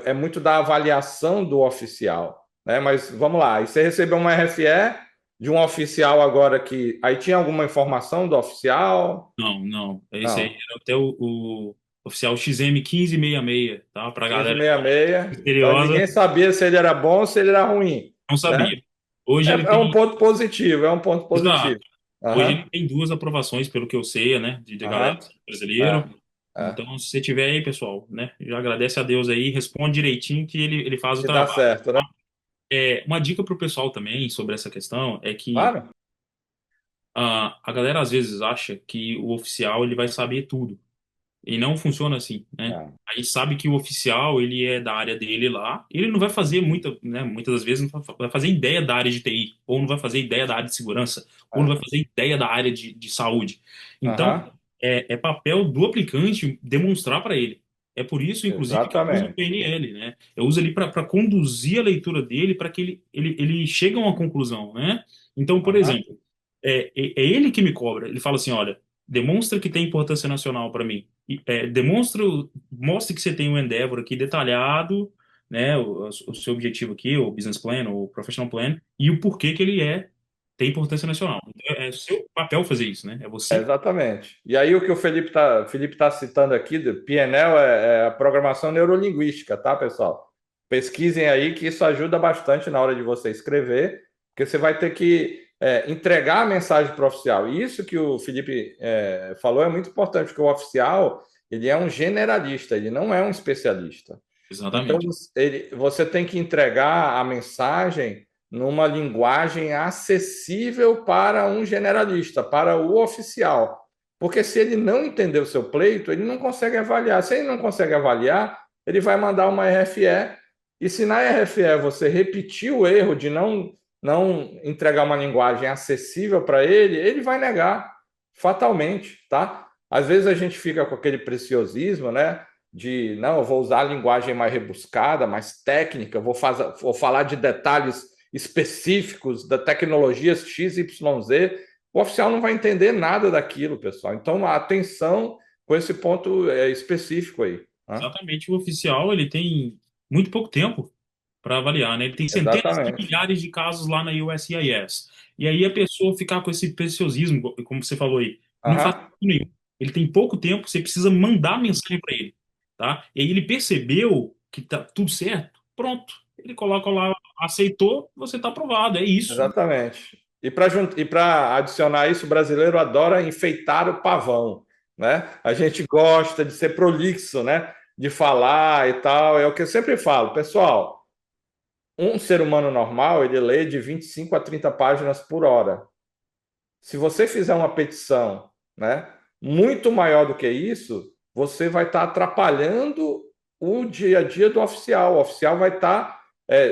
É muito da avaliação do oficial, né? Mas vamos lá, e você recebeu uma RFE de um oficial agora que aí tinha alguma informação do oficial? Não, não. Esse aí Não. era até o oficial XM 1566, tá? Pra galera 1566. Então misteriosa, ninguém sabia se ele era bom ou se ele era ruim, não né? sabia. Hoje ele É um tem. ponto positivo, é um ponto Exato. positivo. Hoje ele Aham, tem 2 aprovações, pelo que eu sei, né? De galera aham, brasileiro. é, é. Então, se você tiver aí, pessoal, né? Já agradece a Deus aí, responde direitinho que ele faz o Que dá trabalho. certo, né? Uma dica pro pessoal também sobre essa questão é que Claro. a galera às vezes acha que o oficial ele vai saber tudo. E não funciona assim, né? Não. A gente sabe que o oficial, ele é da área dele lá, ele não vai fazer né, muitas das vezes não vai fazer ideia da área de TI, ou não vai fazer ideia da área de segurança, ou não vai É. fazer ideia da área de saúde. Então, Aham. é papel do aplicante demonstrar para ele. É por isso, inclusive, que eu uso o Exatamente. PNL, né? Eu uso ali para conduzir a leitura dele para que ele chegue a uma conclusão, né? Então, por Aham. exemplo, é ele que me cobra. Ele fala assim, olha, demonstra que tem importância nacional para mim. Mostre que você tem um Endeavor aqui detalhado, né, o seu objetivo aqui, o business plan, o professional plan, e o porquê que ele tem importância nacional. Então, é seu papel fazer isso, né? É você. Exatamente. E aí o que o Felipe tá citando aqui, do PNL, é a programação neurolinguística, tá, pessoal? Pesquisem aí que isso ajuda bastante na hora de você escrever, porque você vai ter que entregar a mensagem para o oficial. E isso que o Felipe falou é muito importante, porque o oficial, ele é um generalista, ele não é um especialista. Então, Exatamente. você tem que entregar a mensagem numa linguagem acessível para um generalista, para o oficial. Porque se ele não entender o seu pleito, ele não consegue avaliar. Se ele não consegue avaliar, ele vai mandar uma RFE. E se na RFE você repetir o erro de não entregar uma linguagem acessível para ele, ele vai negar fatalmente, tá? Às vezes a gente fica com aquele preciosismo, né? De não, eu vou usar a linguagem mais rebuscada, mais técnica, vou falar de detalhes específicos da tecnologia XYZ. O oficial não vai entender nada daquilo, pessoal. Então, atenção com esse ponto específico aí. Né? Exatamente. O oficial, ele tem muito pouco tempo para avaliar, né? Ele tem centenas de Exatamente. milhares de casos lá na USCIS. E aí a pessoa ficar com esse preciosismo, como você falou aí, não faz Aham, sentido nenhum. Ele tem pouco tempo, você precisa mandar mensagem para ele, tá? E aí ele percebeu que tá tudo certo, pronto. Ele coloca lá, aceitou, você tá aprovado, é isso. exatamente. E para adicionar isso, o brasileiro adora enfeitar o pavão, né? A gente gosta de ser prolixo, né? De falar e tal. É o que eu sempre falo, pessoal. Um ser humano normal, ele lê de 25 a 30 páginas por hora. Se você fizer uma petição, né, muito maior do que isso, você vai estar atrapalhando o dia a dia do oficial. O oficial vai estar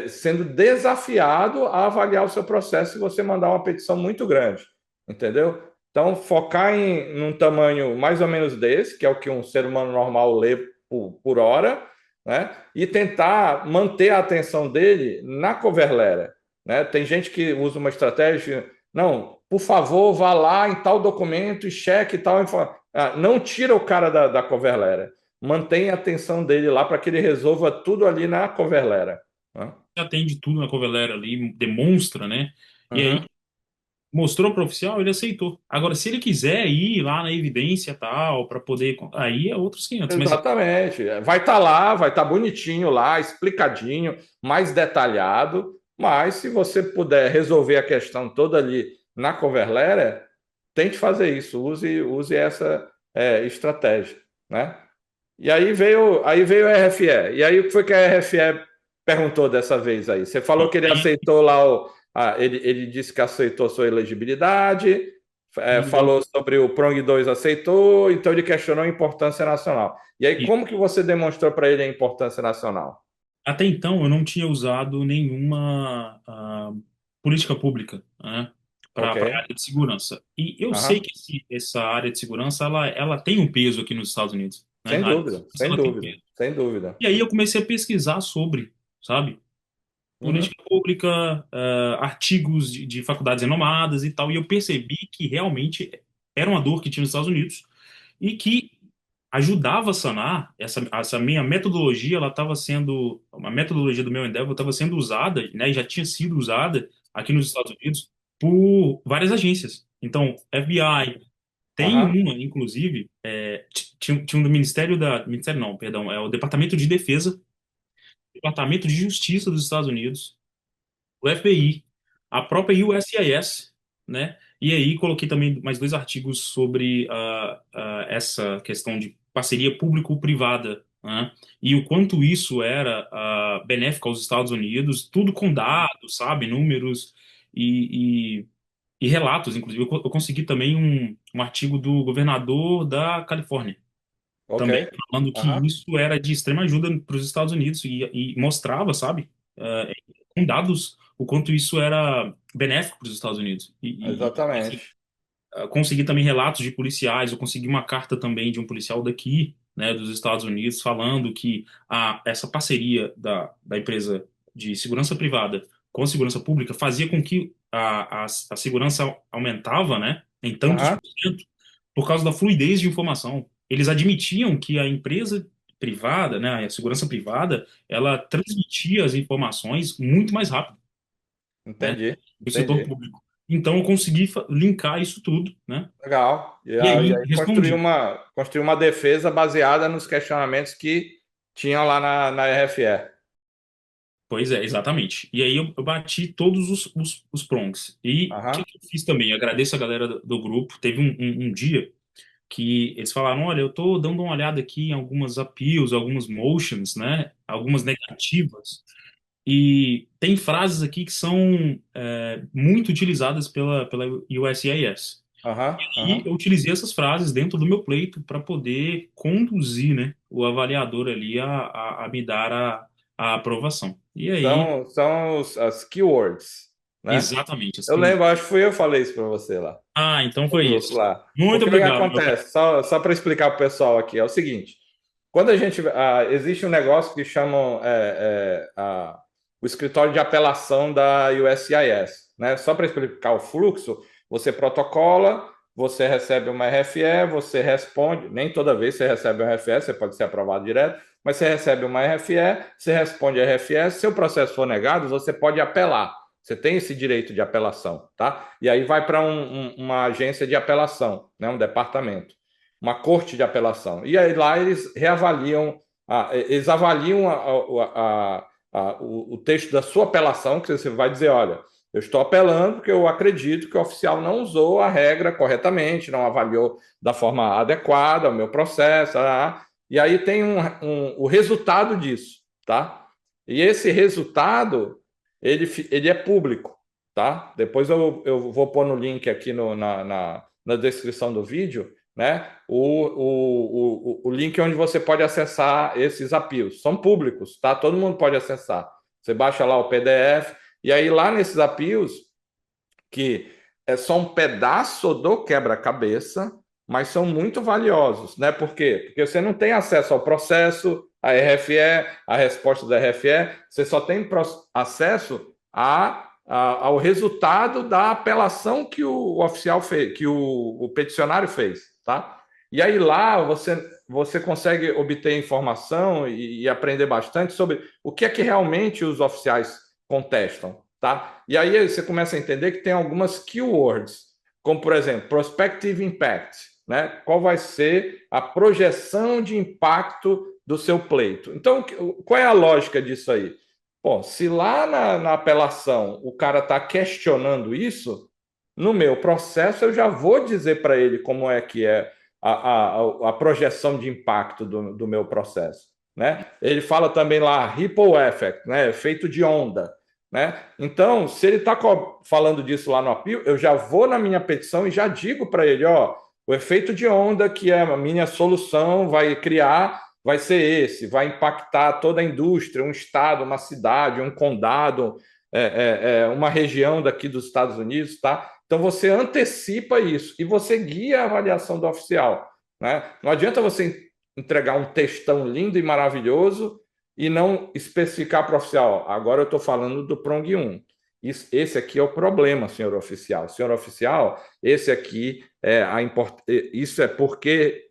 sendo desafiado a avaliar o seu processo se você mandar uma petição muito grande, entendeu? Então, focar em um tamanho mais ou menos desse, que é o que um ser humano normal lê por hora, né? E tentar manter a atenção dele na cover letter, né? Tem gente que usa uma estratégia, não, por favor, vá lá em tal documento e cheque tal informação. Não tira o cara da cover letter. Mantém a atenção dele lá para que ele resolva tudo ali na cover letter. Né? Atende tudo na cover letter ali, demonstra, né? E aí Uhum. mostrou para o oficial, ele aceitou. Agora, se ele quiser ir lá na evidência tal, para poder. Aí é outros 500. Mas Exatamente. Vai estar lá, vai estar bonitinho lá, explicadinho, mais detalhado. Mas se você puder resolver a questão toda ali na cover letter, tente fazer isso. Use essa estratégia, né? E aí veio a RFE. E aí o que foi que a RFE perguntou dessa vez aí? Você falou que ele aceitou lá ele disse que aceitou sua elegibilidade, falou sobre o Prong 2 aceitou, então ele questionou a importância nacional. E aí, e como que você demonstrou para ele a importância nacional? até então eu não tinha usado nenhuma política pública, né, para Ok. a área de segurança. E eu sei Aham. que essa área de segurança ela tem um peso aqui nos Estados Unidos, né? Sem A área de dúvida, segurança sem ela tem dúvida, peso. sem dúvida. E aí eu comecei a pesquisar sobre, sabe? Uhum. Política pública, artigos de faculdades renomadas e tal, e eu percebi que realmente era uma dor que tinha nos Estados Unidos e que ajudava a sanar essa minha metodologia, ela estava sendo, uma metodologia do meu Endeavor estava sendo usada, né, e já tinha sido usada aqui nos Estados Unidos por várias agências. Então, FBI, tem Aham. uma, inclusive, tinha um do Ministério não, perdão, é o Departamento de Defesa, Departamento de Justiça dos Estados Unidos, o FBI, a própria USCIS, né? E aí coloquei também mais dois artigos sobre essa questão de parceria público-privada, né? E o quanto isso era benéfico aos Estados Unidos, tudo com dados, sabe? Números e, e- e relatos, inclusive. Eu consegui também um artigo do governador da Califórnia, Ok. também falando que Aham. isso era de extrema ajuda para os Estados Unidos e mostrava, sabe, com dados, o quanto isso era benéfico para os Estados Unidos. Assim, Exatamente. consegui também relatos de policiais, eu consegui uma carta também de um policial daqui, né, dos Estados Unidos, falando que essa parceria da empresa de segurança privada com a segurança pública fazia com que a segurança aumentava, né, em tantos Aham. por cento, por causa da fluidez de informação. Eles admitiam que a empresa privada, né, a segurança privada, ela transmitia as informações muito mais rápido, né, Entendi. do setor Entendi. público. Então eu consegui linkar isso tudo, né? Legal. E E aí aí respondi. construir uma defesa baseada nos questionamentos que tinham lá na RFE. Pois é, exatamente. E aí eu bati todos os prongs. E o que, Aham. que eu fiz também? Eu agradeço a galera do grupo. Teve um dia que eles falaram: olha, eu tô dando uma olhada aqui em algumas appeals, algumas motions, né? Algumas negativas. E tem frases aqui que são muito utilizadas pela USCIS. Aham. E Aham. eu utilizei essas frases dentro do meu pleito para poder conduzir, né, o avaliador ali a me dar a aprovação. E aí, São as keywords, né? exatamente, as Eu keywords. lembro, acho que fui eu que falei isso para você lá, Ah, então no foi grupo isso. lá. Muito Porque o que obrigado, meu cara. acontece? Só para explicar para o pessoal aqui, é o seguinte: quando a gente. Existe um negócio que chamam o escritório de apelação da USCIS, né? Só para explicar o fluxo, você protocola, você recebe uma RFE, você responde. Nem toda vez você recebe uma RFE, você pode ser aprovado direto, mas você recebe uma RFE, você responde a RFE. Se o processo for negado, você pode apelar. Você tem esse direito de apelação, tá? E aí vai para uma agência de apelação, né? Um departamento, uma corte de apelação. E aí lá eles reavaliam, eles avaliam o texto da sua apelação, que você vai dizer, olha, eu estou apelando porque eu acredito que o oficial não usou a regra corretamente, não avaliou da forma adequada o meu processo. E aí tem o resultado disso, tá? E esse resultado, ele é público, tá? Depois eu vou pôr no link aqui na descrição do vídeo, né? O link onde você pode acessar esses appeals. São públicos, tá? Todo mundo pode acessar. Você baixa lá o PDF, e aí lá nesses appeals, que é só um pedaço do quebra-cabeça, mas são muito valiosos, né? Por quê? Porque você não tem acesso ao processo, à RFE, à resposta da RFE, você só tem acesso ao resultado da apelação que o oficial fez, que o peticionário fez, tá? E aí lá você consegue obter informação e aprender bastante sobre o que é que realmente os oficiais contestam, tá? E aí você começa a entender que tem algumas keywords, como por exemplo, prospective impact, né? Qual vai ser a projeção de impacto do seu pleito? Então, qual é a lógica disso aí? Bom, se lá na apelação o cara está questionando isso, no meu processo eu já vou dizer para ele como é que é a projeção de impacto do meu processo, né? Ele fala também lá ripple effect, né? Efeito de onda, né? Então, se ele está falando disso lá no appeal, eu já vou na minha petição e já digo para ele, ó, o efeito de onda que a minha solução vai criar vai ser esse, vai impactar toda a indústria, um estado, uma cidade, um condado, uma região daqui dos Estados Unidos, tá? Então você antecipa isso e você guia a avaliação do oficial, né? Não adianta você entregar um textão lindo e maravilhoso e não especificar para o oficial. Agora eu estou falando do prong 1. Esse aqui é o problema, senhor oficial. Senhor oficial, esse aqui isso é porque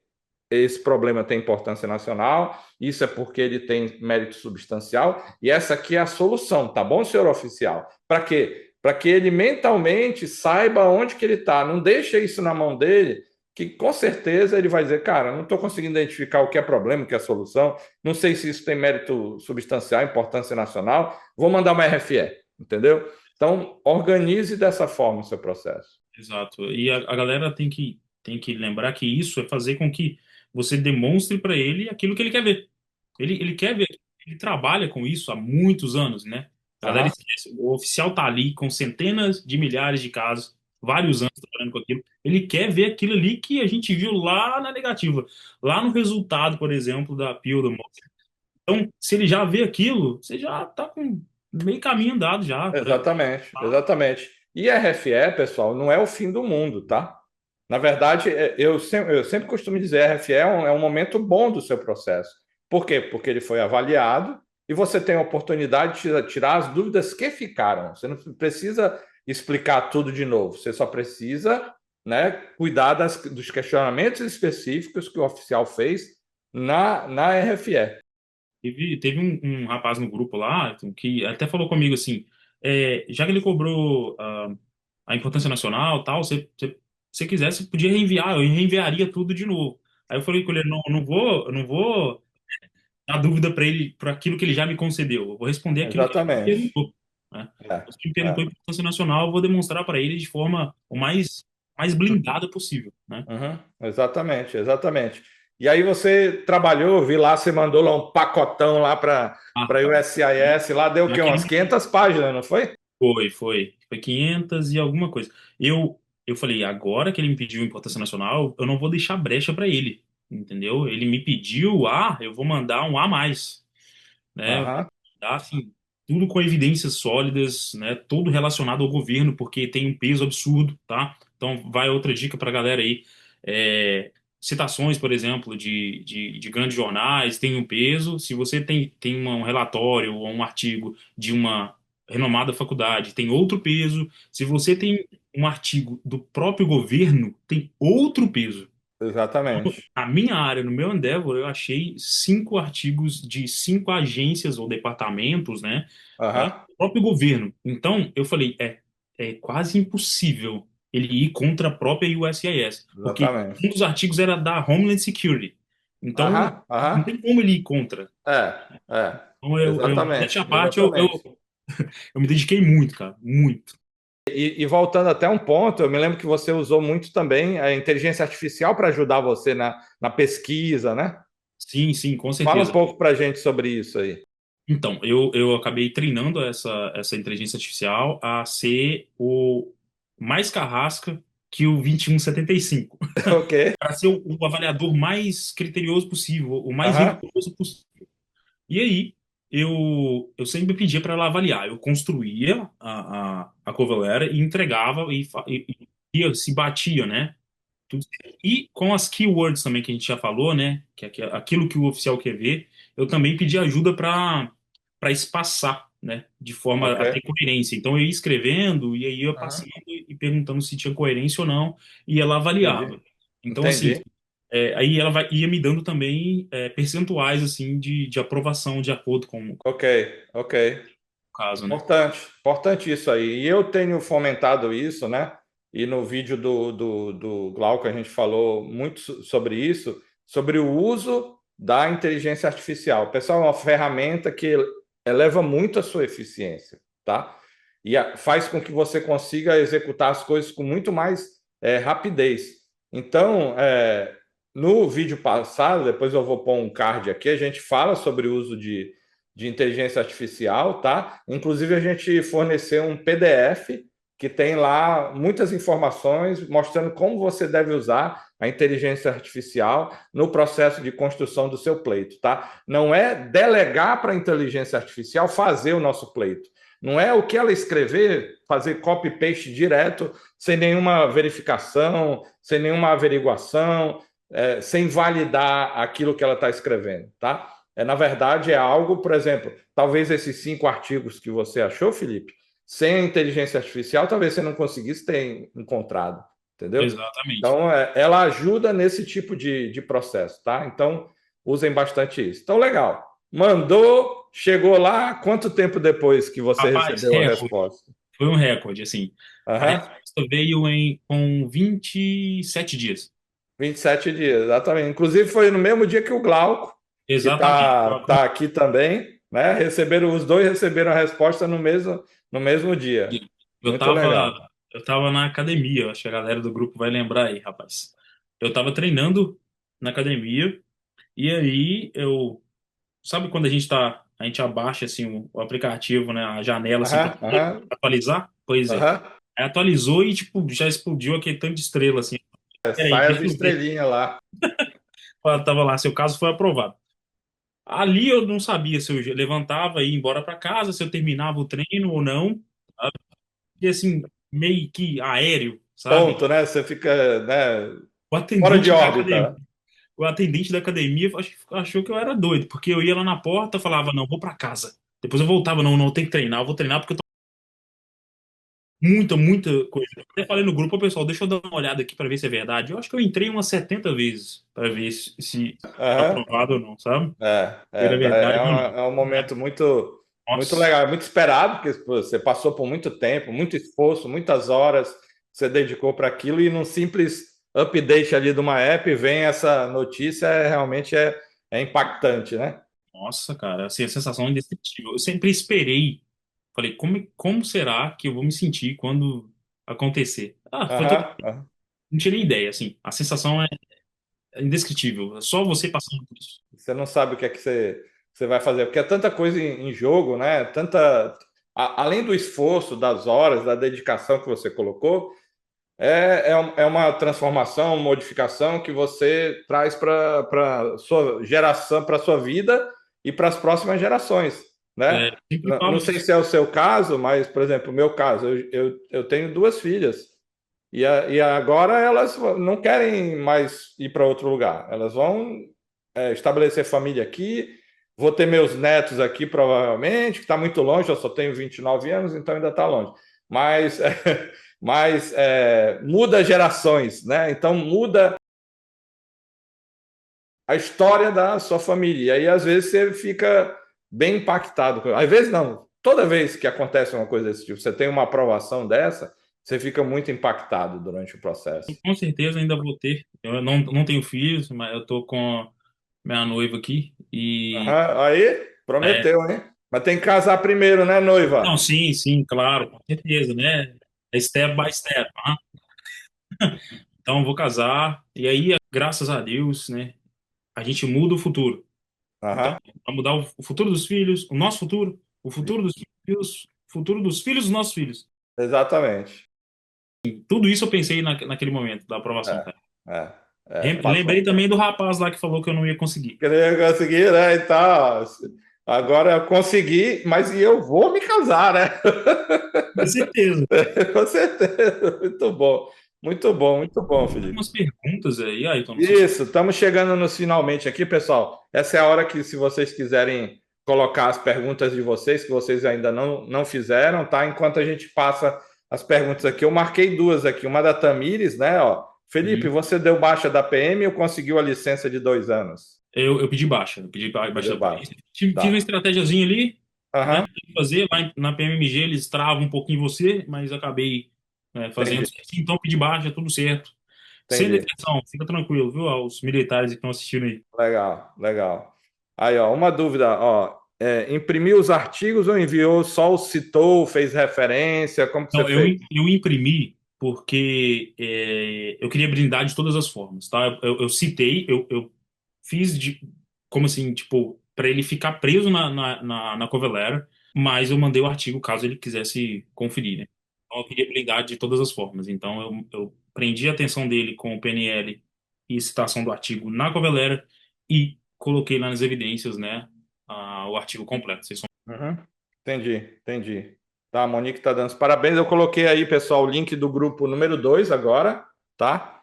esse problema tem importância nacional, isso é porque ele tem mérito substancial, e essa aqui é a solução, tá bom, senhor oficial? Para quê? Para que ele mentalmente saiba onde que ele está, não deixa isso na mão dele, que com certeza ele vai dizer, cara, não estou conseguindo identificar o que é problema, o que é solução, não sei se isso tem mérito substancial, importância nacional, vou mandar uma RFE, entendeu? Então, organize dessa forma o seu processo. Exato. E a galera tem que lembrar que isso é fazer com que você demonstre para ele aquilo que ele quer ver. Ele quer ver, ele trabalha com isso há muitos anos, né? A galera Aham, esquece. O oficial tá ali com centenas de milhares de casos. vários anos trabalhando com aquilo. Ele quer ver aquilo ali que a gente viu lá na negativa, lá no resultado, por exemplo, da appeal do Moss. Então, se ele já vê aquilo, você já está com meio caminho andado já para. Exatamente, exatamente. E RFE, pessoal, não é o fim do mundo, tá? Na verdade, eu sempre costumo dizer, RFE é um momento bom do seu processo. Por quê? Porque ele foi avaliado e você tem a oportunidade de tirar as dúvidas que ficaram. Você não precisa explicar tudo de novo, você só precisa, né, cuidar dos questionamentos específicos que o oficial fez na RFE. Teve um rapaz no grupo lá que até falou comigo assim, já que ele cobrou a importância nacional e tal, se quisesse, podia reenviar, eu reenviaria tudo de novo. Aí eu falei com ele, não, eu não vou dar dúvida para ele, para aquilo que ele já me concedeu. Eu vou responder aquilo que ele me Exatamente. perguntou, né? É, Se ele perguntou a é. importância nacional, eu vou demonstrar para ele de forma o mais blindada possível, né? Uhum, exatamente, exatamente. E aí você trabalhou, vi lá, você mandou lá um pacotão lá para o Rapaz, USIS, lá deu o quê? Umas naquele 500 páginas, não foi? Foi 500 e alguma coisa. Eu falei, agora que ele me pediu importância nacional, eu não vou deixar brecha para ele, entendeu? Ele me pediu A, eu vou mandar um A mais, né? Aham, Tá, assim, tudo com evidências sólidas, né? Todo relacionado ao governo, porque tem um peso absurdo, tá? Então, vai outra dica para a galera aí. É, citações, por exemplo, de grandes jornais têm um peso. Se você tem um relatório ou um artigo de uma renomada faculdade, tem outro peso. Se você tem um artigo do próprio governo, tem outro peso. exatamente. Na minha área, no meu Endeavor, eu achei 5 artigos de 5 agências ou departamentos, né, Aham, do próprio governo. Então, eu falei, é quase impossível ele ir contra a própria USIS, porque um exatamente. dos artigos era da Homeland Security. Então, Aham, não aham. tem como ele ir contra. Então, modéstia à Exatamente, parte, exatamente. eu me dediquei muito, cara, muito. E voltando até um ponto, eu me lembro que você usou muito também a inteligência artificial para ajudar você na pesquisa, né? Sim, sim, com Fala um certeza. pouco para a gente sobre isso aí. Então, eu acabei treinando essa inteligência artificial a ser o mais carrasca que o 2175, Ok. para ser o avaliador mais criterioso possível, o mais Aham, rigoroso possível. E aí, eu sempre pedia para ela avaliar. Eu construía a Covalera e entregava e se batia, né? Tudo certo. E com as keywords também que a gente já falou, né? Que é aquilo que o oficial quer ver, eu também pedi ajuda para espaçar, né? De forma ok. a ter coerência. Então eu ia escrevendo e aí eu ia Aham, passando e perguntando se tinha coerência ou não, e ela avaliava. entendi. Então, assim, Entendi. aí ela ia me dando também percentuais assim de aprovação de acordo com o Ok, ok. caso, né? Importante, importante isso aí. E eu tenho fomentado isso, né? E no vídeo do Glauco a gente falou muito sobre isso, sobre o uso da inteligência artificial. Pessoal, é uma ferramenta que eleva muito a sua eficiência, tá? E faz com que você consiga executar as coisas com muito mais rapidez. Então, no vídeo passado, depois eu vou pôr um card aqui, a gente fala sobre o uso de inteligência artificial, tá? Inclusive, a gente forneceu um PDF que tem lá muitas informações mostrando como você deve usar a inteligência artificial no processo de construção do seu pleito, tá? Não é delegar para a inteligência artificial fazer o nosso pleito. Não é o que ela escrever, fazer copy-paste direto, sem nenhuma verificação, sem nenhuma averiguação, sem validar aquilo que ela está escrevendo, tá? Na verdade, é algo, por exemplo, talvez esses 5 artigos que você achou, Felipe, sem a inteligência artificial, talvez você não conseguisse ter encontrado, entendeu? Exatamente. Então, ela ajuda nesse tipo de processo, tá? Então, usem bastante isso. Então, legal. Mandou, chegou lá, quanto tempo depois que você Rapaz, recebeu a recorde. resposta? Foi um recorde, assim. A Aham. resposta veio com 27 dias. 27 dias, exatamente. Inclusive, foi no mesmo dia que o Glauco, que Exatamente. tá aqui também, né? Os dois receberam a resposta no mesmo dia. Eu Muito tava, legal. eu tava na academia, acho que a galera do grupo vai lembrar aí, rapaz. Eu tava treinando na academia e aí sabe quando a gente abaixa assim o aplicativo, né, a janela assim para Aham, aham, atualizar? Pois é. aham. Aí atualizou e, tipo, já explodiu aquele tanto de estrela, assim. Peraí, Sai as deixa eu ver. estrelinhas lá. Tava lá, seu caso foi aprovado. Ali eu não sabia se eu levantava e ia embora para casa, se eu terminava o treino ou não. Sabe? E assim, meio que aéreo, sabe? Tonto, né? Você fica, né, O fora de atendente da academia, órbita. o atendente da academia achou que eu era doido, porque eu ia lá na porta, falava, não, vou para casa. Depois eu voltava, não, não, eu tenho que treinar, eu vou treinar porque eu tô muita coisa. Até falei no grupo, pessoal, deixa eu dar uma olhada aqui para ver se é verdade. Eu acho que eu entrei umas 70 vezes para ver se é Aham. aprovado ou não, sabe? Se era É, verdade ou não. é um momento muito Nossa. legal, é muito esperado, porque pô, você passou por muito tempo, muito esforço, muitas horas você dedicou para aquilo e num simples update ali de uma app vem essa notícia, realmente é impactante, né? Nossa, cara, assim, a sensação é indescritível. Eu sempre esperei. Falei, como será que eu vou me sentir quando acontecer? Ah, foi tudo. Aham, aham. Não tinha nem ideia, assim. A sensação é indescritível. É só você passando por isso. Você não sabe o que é que você vai fazer, porque é tanta coisa em jogo, né? Além do esforço, das horas, da dedicação que você colocou, é uma transformação, uma modificação que você traz para sua geração, para sua vida e para as próximas gerações, É, né? sempre Não falo sei isso. se é o seu caso, mas, por exemplo, o meu caso, eu tenho duas filhas e agora elas não querem mais ir para outro lugar. Elas vão estabelecer família aqui. Vou ter meus netos aqui, provavelmente, que está muito longe, eu só tenho 29 anos, então ainda está longe. Mas, muda gerações, né? Então muda a história da sua família. E aí, às vezes, você fica bem impactado. Às vezes, não. Toda vez que acontece uma coisa desse tipo, você tem uma aprovação dessa, você fica muito impactado durante o processo. Com certeza ainda vou ter. Eu não tenho filhos, mas eu tô com minha noiva aqui. E. Aham, aí, É, prometeu, hein? Mas tem que casar primeiro, né, não, noiva? sim, claro, com certeza, né? É step by step. Tá? Então, eu vou casar. E aí, graças a Deus, né? A gente muda o futuro. Então, Aham, vai mudar o futuro dos filhos, o nosso futuro, o futuro dos filhos, o futuro dos filhos dos nossos filhos. exatamente. Tudo isso eu pensei naquele momento da aprovação, É, cara. Lembrei passou. também do rapaz lá que falou que eu não ia conseguir. Queria conseguir, né? Então, agora eu consegui, mas e eu vou me casar, né? Com certeza. Com certeza. Muito bom. Muito bom, Tem Felipe. umas perguntas aí, Ayrton, não sei se... Isso, estamos chegando nos finalmente aqui, pessoal. Essa é a hora que, se vocês quiserem colocar as perguntas de vocês, que vocês ainda não fizeram, tá? Enquanto a gente passa as perguntas aqui, eu marquei duas aqui. Uma da Tamires, né? Ó, Felipe, Uhum. você deu baixa da PM ou conseguiu a licença de 2 anos? Eu pedi baixa, eu pedi baixa Deu da baixa. polícia. Fiz uma Tá. estratégiazinha ali, né? Aham, Tem que fazer, lá na PMMG eles travam um pouquinho você, mas acabei fazendo entendi, certinho, então pedi baixa, tudo certo. Sem entendi. detenção, fica tranquilo, viu? Aos militares que estão assistindo aí. Legal, legal. Aí, ó, uma dúvida, ó. Imprimiu os artigos ou enviou só o citou, fez referência? Como que você Não, eu, fez? eu imprimi porque eu queria brindar de todas as formas, tá? Eu citei, eu fiz como assim, tipo, para ele ficar preso na cover letter, mas eu mandei o artigo caso ele quisesse conferir, né? Então eu queria brindar de todas as formas. Então eu prendi a atenção dele com o PNL e citação do artigo na cover letter e coloquei lá nas evidências, né, o artigo completo. Vocês são... Uhum. Entendi. Tá, a Monique tá dando os parabéns. Eu coloquei aí, pessoal, o link do grupo número 2 agora, tá?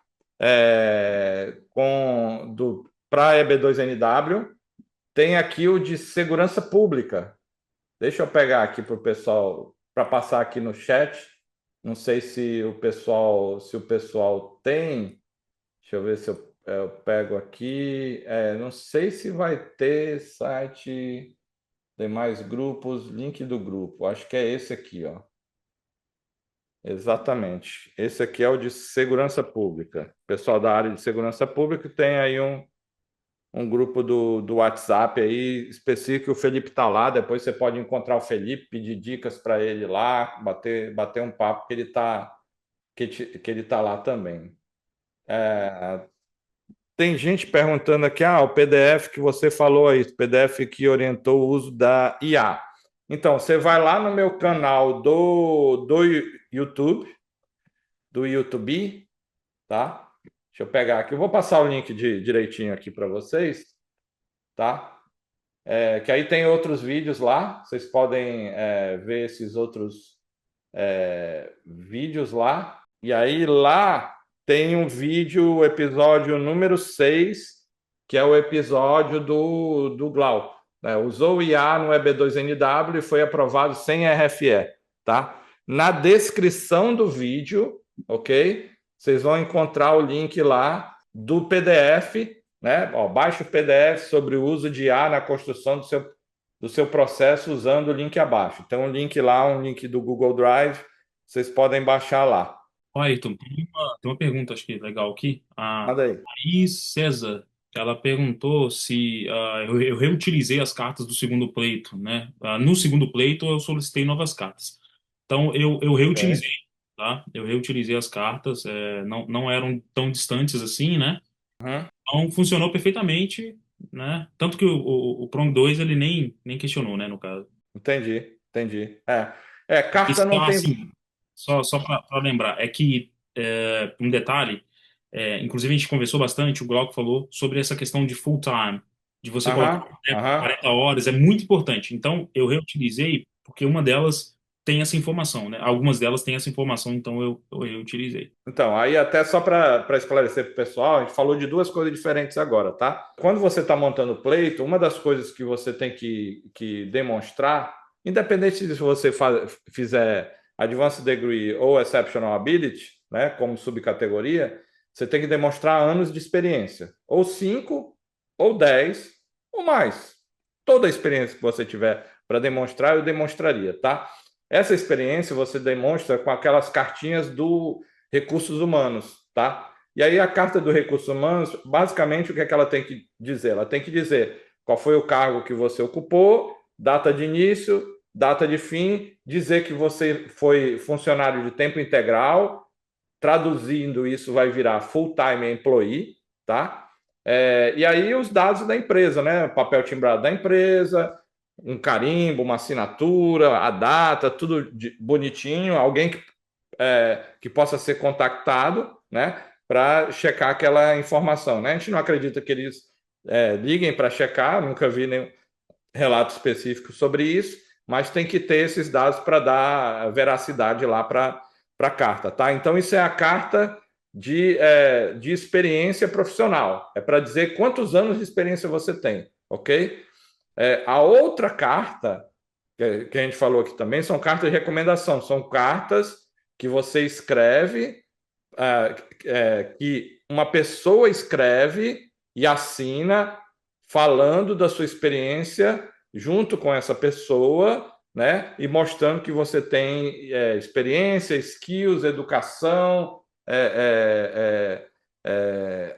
Para EB2NW. Tem aqui o de segurança pública. Deixa eu pegar aqui para o pessoal, para passar aqui no chat. Não sei se o pessoal tem. Deixa eu ver se eu pego aqui. Não sei se vai ter site, demais grupos, link do grupo. Acho que é esse aqui, ó. Exatamente. Esse aqui é o de segurança pública. Pessoal da área de segurança pública tem aí um grupo do WhatsApp aí específico. O Felipe está lá. Depois você pode encontrar o Felipe, pedir dicas para ele lá, bater um papo que ele tá lá também. Tem gente perguntando aqui, o PDF que você falou aí, o PDF que orientou o uso da IA. Então, você vai lá no meu canal do YouTube, do YouTube, tá? Deixa eu pegar aqui. Eu vou passar o link direitinho aqui para vocês, tá? Que aí tem outros vídeos lá. Vocês podem ver esses outros vídeos lá. E aí lá tem um vídeo, o episódio número 6, que é o episódio do Glauco, né? Usou o IA no EB2NW e foi aprovado sem RFE, tá? Na descrição do vídeo, ok? Vocês vão encontrar o link lá do PDF, né? Ó, baixa o PDF sobre o uso de IA na construção do seu processo usando o link abaixo. Então, um link lá, um link do Google Drive, vocês podem baixar lá. Ó, Ayrton, tem uma pergunta, acho que legal aqui. A Manda aí. Thaís César, ela perguntou se eu reutilizei as cartas do segundo pleito, né? No segundo pleito, eu solicitei novas cartas. Então, eu Ok. reutilizei, tá? Eu reutilizei as cartas, não eram tão distantes assim, né? Uhum. Então, funcionou perfeitamente, né? Tanto que o Prong 2 ele nem questionou, né, no caso. Entendi, entendi. Carta Isso, não tem. assim, só para lembrar, é que um detalhe, inclusive a gente conversou bastante, o Glauco falou sobre essa questão de full time, de você colocar, Aham, né, aham. 40 horas, é muito importante. Então, eu reutilizei porque uma delas tem essa informação, né? Algumas delas têm essa informação, então eu reutilizei. Então, aí até só para esclarecer para o pessoal, a gente falou de duas coisas diferentes agora, tá? Quando você está montando o pleito, uma das coisas que você tem que demonstrar, independente se você fizer Advanced Degree ou Exceptional Ability, né, como subcategoria, você tem que demonstrar anos de experiência, ou 5, ou 10, ou mais. Toda a experiência que você tiver para demonstrar, eu demonstraria, tá? Essa experiência você demonstra com aquelas cartinhas do recursos humanos, tá? E aí a carta do recursos humanos, basicamente o que é que ela tem que dizer? Ela tem que dizer qual foi o cargo que você ocupou, data de início, data de fim, dizer que você foi funcionário de tempo integral, traduzindo isso vai virar full-time employee, tá? E aí os dados da empresa, né? Papel timbrado da empresa, um carimbo, uma assinatura, a data, tudo bonitinho, alguém que possa ser contactado, né, para checar aquela informação, né? A gente não acredita que eles liguem para checar, nunca vi nenhum relato específico sobre isso, mas tem que ter esses dados para dar veracidade lá para a carta, tá? Então, isso é a carta de experiência profissional, é para dizer quantos anos de experiência você tem, ok? A outra carta que a gente falou aqui também são cartas de recomendação, são cartas que você escreve, que uma pessoa escreve e assina falando da sua experiência junto com essa pessoa, né? E mostrando que você tem experiência, skills, educação,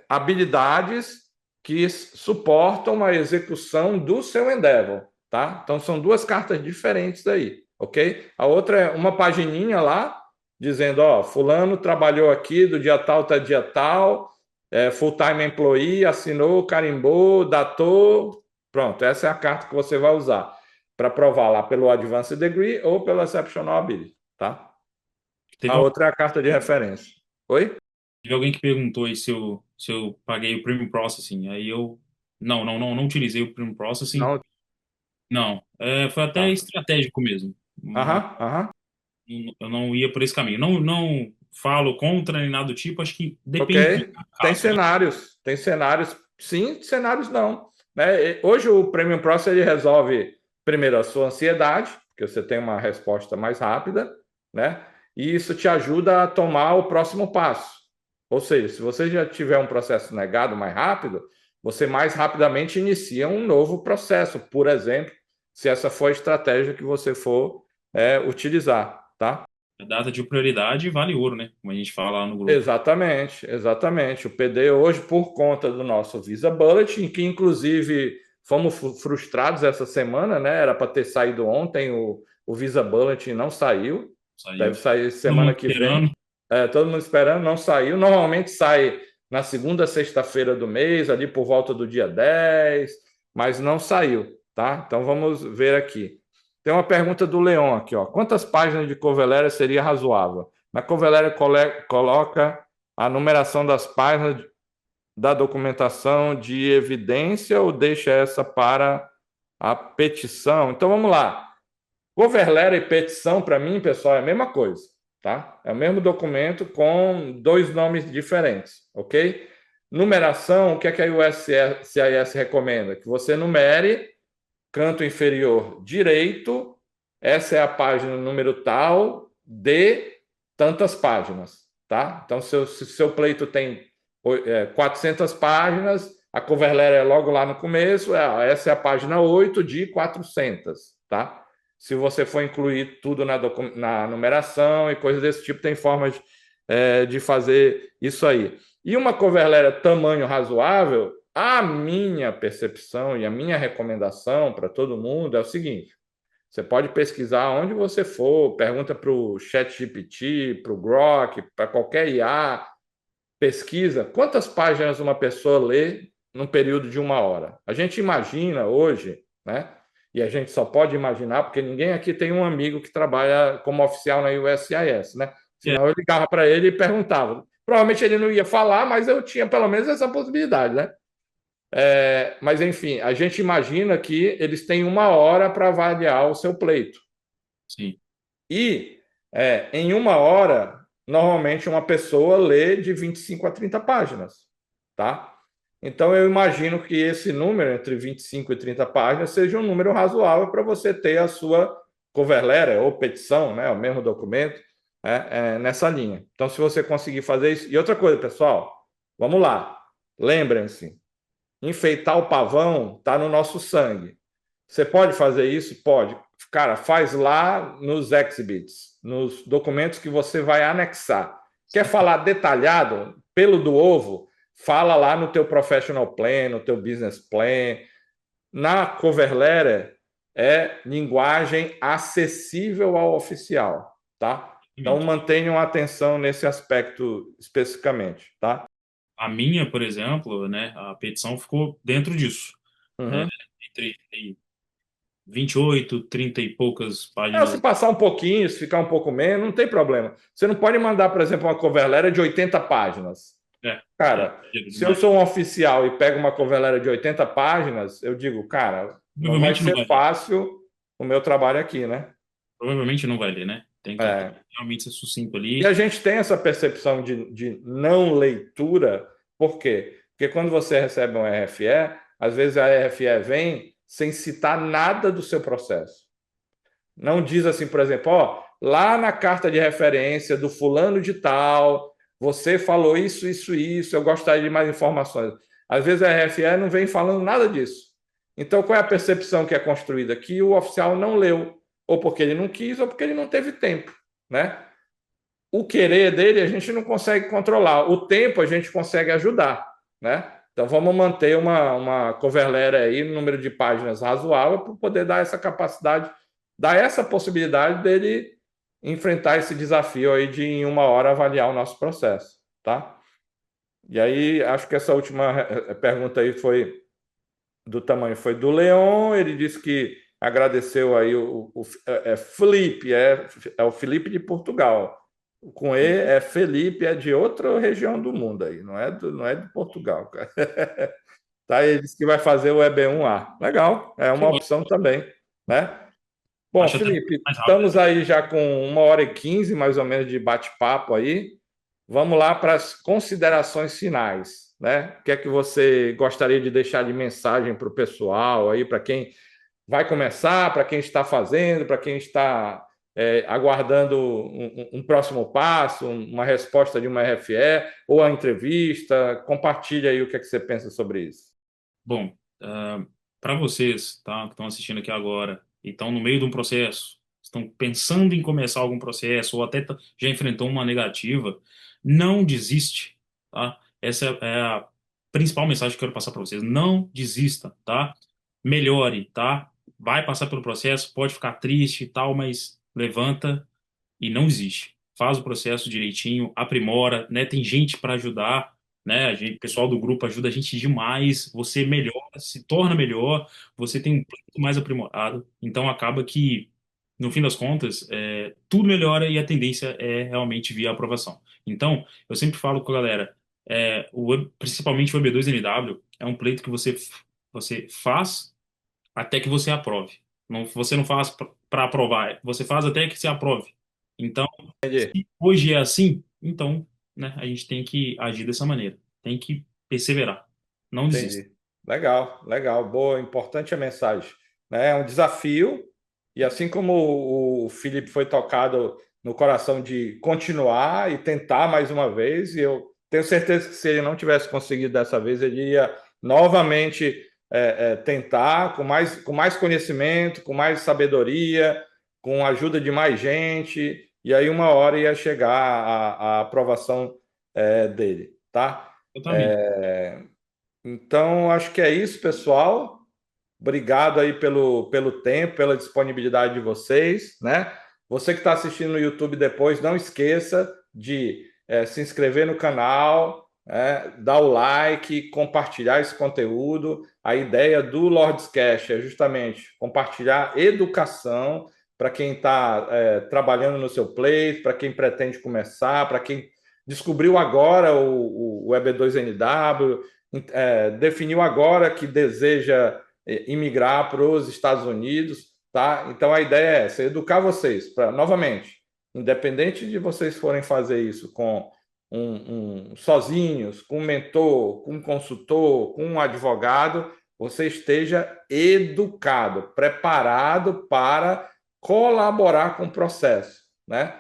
habilidades que suportam a execução do seu endeavor, tá? Então são duas cartas diferentes aí, ok? A outra é uma pagininha lá dizendo, ó, fulano trabalhou aqui do dia tal até dia tal, full-time employee, assinou, carimbou, datou, pronto, essa é a carta que você vai usar para provar lá pelo Advanced Degree ou pelo Exceptional Ability, tá? Teve, A al- outra é a carta de referência. Oi? teve alguém que perguntou aí se eu paguei o Premium Processing, aí eu não utilizei o Premium Processing, Não, não, foi até tá. estratégico mesmo. Aham, aham. Eu não ia por esse caminho. Não falo contra nem nada do tipo, acho que Ok. depende de cada caso, né? Tem cenários, sim, cenários não. Né? Hoje o Premium Process ele resolve primeiro a sua ansiedade, porque você tem uma resposta mais rápida, né? E isso te ajuda a tomar o próximo passo. Ou seja, se você já tiver um processo negado mais rápido, você mais rapidamente inicia um novo processo, por exemplo, se essa for a estratégia que você for utilizar, tá? A data de prioridade vale ouro, né? Como a gente fala lá no grupo. Exatamente, exatamente. O PD hoje, por conta do nosso Visa Bulletin, que inclusive fomos frustrados essa semana, né? Era para ter saído ontem, o Visa Bulletin não saiu, deve Saiu. sair Todo semana mundo que vem. esperando. Todo mundo esperando, não saiu. Normalmente sai na segunda sexta-feira do mês, ali por volta do dia 10, mas não saiu, tá? Então vamos ver aqui. Tem uma pergunta do Leon aqui, ó. Quantas páginas de cover letter seria razoável? Na cover letter, coloca a numeração das páginas da documentação de evidência ou deixa essa para a petição? Então vamos lá. Cover letter e petição, para mim, pessoal, é a mesma coisa, tá? É o mesmo documento com dois nomes diferentes, ok? Numeração, o que é que a USCIS recomenda? Que você numere canto inferior direito, essa é a página número tal de tantas páginas, tá? Então, se seu pleito tem 400 páginas, a cover letter é logo lá no começo, essa é a página 8 de 400, tá? Se você for incluir tudo na numeração e coisas desse tipo, tem formas de fazer isso aí. E uma cover letter tamanho razoável, a minha percepção e a minha recomendação para todo mundo é o seguinte: você pode pesquisar onde você for, pergunta para o ChatGPT, para o Grok, para qualquer IA, pesquisa quantas páginas uma pessoa lê num período de uma hora. A gente imagina hoje, né? E a gente só pode imaginar porque ninguém aqui tem um amigo que trabalha como oficial na USCIS, né? É, Senão eu ligava para ele e perguntava. Provavelmente ele não ia falar, mas eu tinha pelo menos essa possibilidade, né? Mas enfim, a gente imagina que eles têm uma hora para avaliar o seu pleito. sim. E em uma hora, normalmente uma pessoa lê de 25 a 30 páginas, tá? Então eu imagino que esse número, entre 25 e 30 páginas, seja um número razoável para você ter a sua cover letter ou petição, né, o mesmo documento, nessa linha. Então, se você conseguir fazer isso. E outra coisa, pessoal, vamos lá. Lembrem-se, enfeitar o pavão está no nosso sangue. Você pode fazer isso? Pode. Cara, faz lá nos exhibits, nos documentos que você vai anexar. Quer falar detalhado, pelo do ovo, fala lá no teu professional plan, no teu business plan. Na cover letter é linguagem acessível ao oficial, tá? Então Exatamente. mantenham atenção nesse aspecto especificamente, tá? A minha, por exemplo, né, a petição ficou dentro disso, né, Uhum. entre aí 28, 30 e poucas Se páginas. passar um pouquinho, se ficar um pouco menos, não tem problema. Você não pode mandar, por exemplo, uma cover letter de 80 páginas. É, Cara, se eu demais. sou um oficial e pego uma cover letter de 80 páginas, eu digo, cara, não vai Provavelmente não ser vai ler. fácil o meu trabalho aqui, né? Provavelmente não vai ler, né? Tem É. que realmente ser sucinto E a ali. gente tem essa percepção de não leitura, por quê? Porque quando você recebe um RFE, às vezes a RFE vem sem citar nada do seu processo. Não diz assim, por exemplo, ó, lá na carta de referência do fulano de tal, você falou isso, isso, isso, eu gostaria de mais informações. Às vezes a RFE não vem falando nada disso. Então, qual é a percepção que é construída? Que o oficial não leu, ou porque ele não quis, ou porque ele não teve tempo, né? O querer dele a gente não consegue controlar, o tempo a gente consegue ajudar, né? Então vamos manter uma cover letter aí, um número de páginas razoável para poder dar essa capacidade, dar essa possibilidade dele enfrentar esse desafio aí de em uma hora avaliar o nosso processo, tá? E aí acho que essa última pergunta aí foi do tamanho foi do Leon, ele disse que agradeceu aí Felipe, é o Felipe de Portugal. Com E é Felipe, é de outra região do mundo aí, não é de Portugal, cara. Tá, ele disse que vai fazer o EB1A. Legal, é Que uma ótimo. opção também, né? Bom, Acho até Felipe, mais rápido. estamos aí já com 1h15 mais ou menos de bate-papo aí. Vamos lá para as considerações finais, né? O que é que você gostaria de deixar de mensagem para o pessoal aí, para quem vai começar, para quem está fazendo, para quem está aguardando um próximo passo, uma resposta de uma RFE ou a entrevista? Compartilha aí o que é que você pensa sobre isso. Bom, para vocês, tá, que estão assistindo aqui agora e estão no meio de um processo, estão pensando em começar algum processo ou até já enfrentou uma negativa, não desiste, tá? Essa é a principal mensagem que eu quero passar para vocês. Não desista, tá? Melhore, tá? Vai passar pelo processo, pode ficar triste e tal, mas levanta e não desiste. Faz o processo direitinho, aprimora, né? Tem gente para ajudar, né? O pessoal do grupo ajuda a gente demais. Você melhora, se torna melhor, você tem um plano mais aprimorado. Então acaba que no fim das contas, tudo melhora e a tendência é realmente via aprovação. Então, eu sempre falo com a galera, principalmente o EB2NW, é um pleito que você faz até que você aprove. Não, você não faz para aprovar, você faz até que se aprove. Então, Entendi, se hoje é assim, então, né, a gente tem que agir dessa maneira. Tem que perseverar. Não desista. entendi. Legal, legal. Boa, importante a mensagem. Né? É um desafio, e assim como o Felipe foi tocado no coração de continuar e tentar mais uma vez, e eu tenho certeza que se ele não tivesse conseguido dessa vez, ele ia novamente tentar com mais conhecimento, com mais sabedoria, com a ajuda de mais gente, e aí uma hora ia chegar a aprovação dele, tá? Totalmente. Então, acho que é isso, pessoal. Obrigado aí pelo tempo, pela disponibilidade de vocês, né? Você que está assistindo no YouTube depois, não esqueça de se inscrever no canal, dar o like, compartilhar esse conteúdo. A ideia do Lordscast é justamente compartilhar educação para quem está trabalhando no seu play, para quem pretende começar, para quem descobriu agora o EB2NW, definiu agora que deseja imigrar para os Estados Unidos, tá? Então a ideia é essa, educar vocês para, novamente, independente de vocês forem fazer isso com sozinhos, com um mentor, com um consultor, com um advogado, você esteja educado, preparado para colaborar com o processo, né?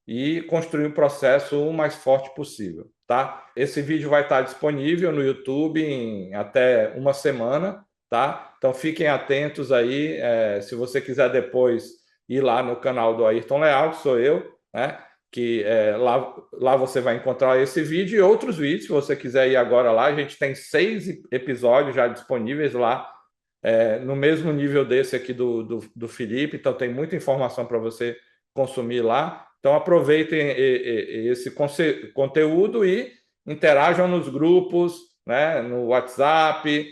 E construir o processo o mais forte possível, tá? Esse vídeo vai estar disponível no YouTube em até uma semana, tá? Então fiquem atentos aí, se você quiser depois ir lá no canal do Ayrton Leal, que sou eu, né? Que lá você vai encontrar esse vídeo e outros vídeos, se você quiser ir agora lá, a gente tem 6 episódios já disponíveis lá, no mesmo nível desse aqui do Felipe, então tem muita informação para você consumir lá. Então aproveitem esse conteúdo e interajam nos grupos, né, no WhatsApp,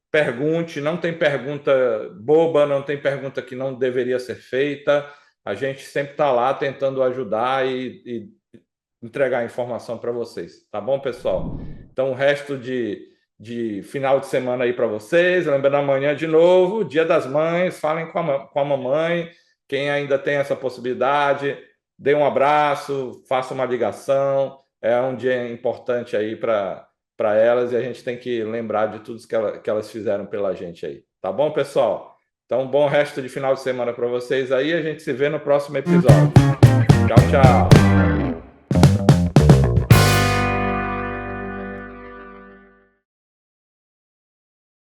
pergunte, não tem pergunta boba, não tem pergunta que não deveria ser feita. A gente sempre está lá tentando ajudar e entregar informação para vocês. Tá bom, pessoal? Então, o resto de final de semana aí para vocês. Lembrando, amanhã de novo, Dia das Mães. Falem com a mamãe. Quem ainda tem essa possibilidade, dê um abraço, faça uma ligação. É um dia importante aí para elas e a gente tem que lembrar de tudo que elas fizeram pela gente aí. Tá bom, pessoal? Então, bom resto de final de semana para vocês aí. A gente se vê no próximo episódio. Tchau, tchau.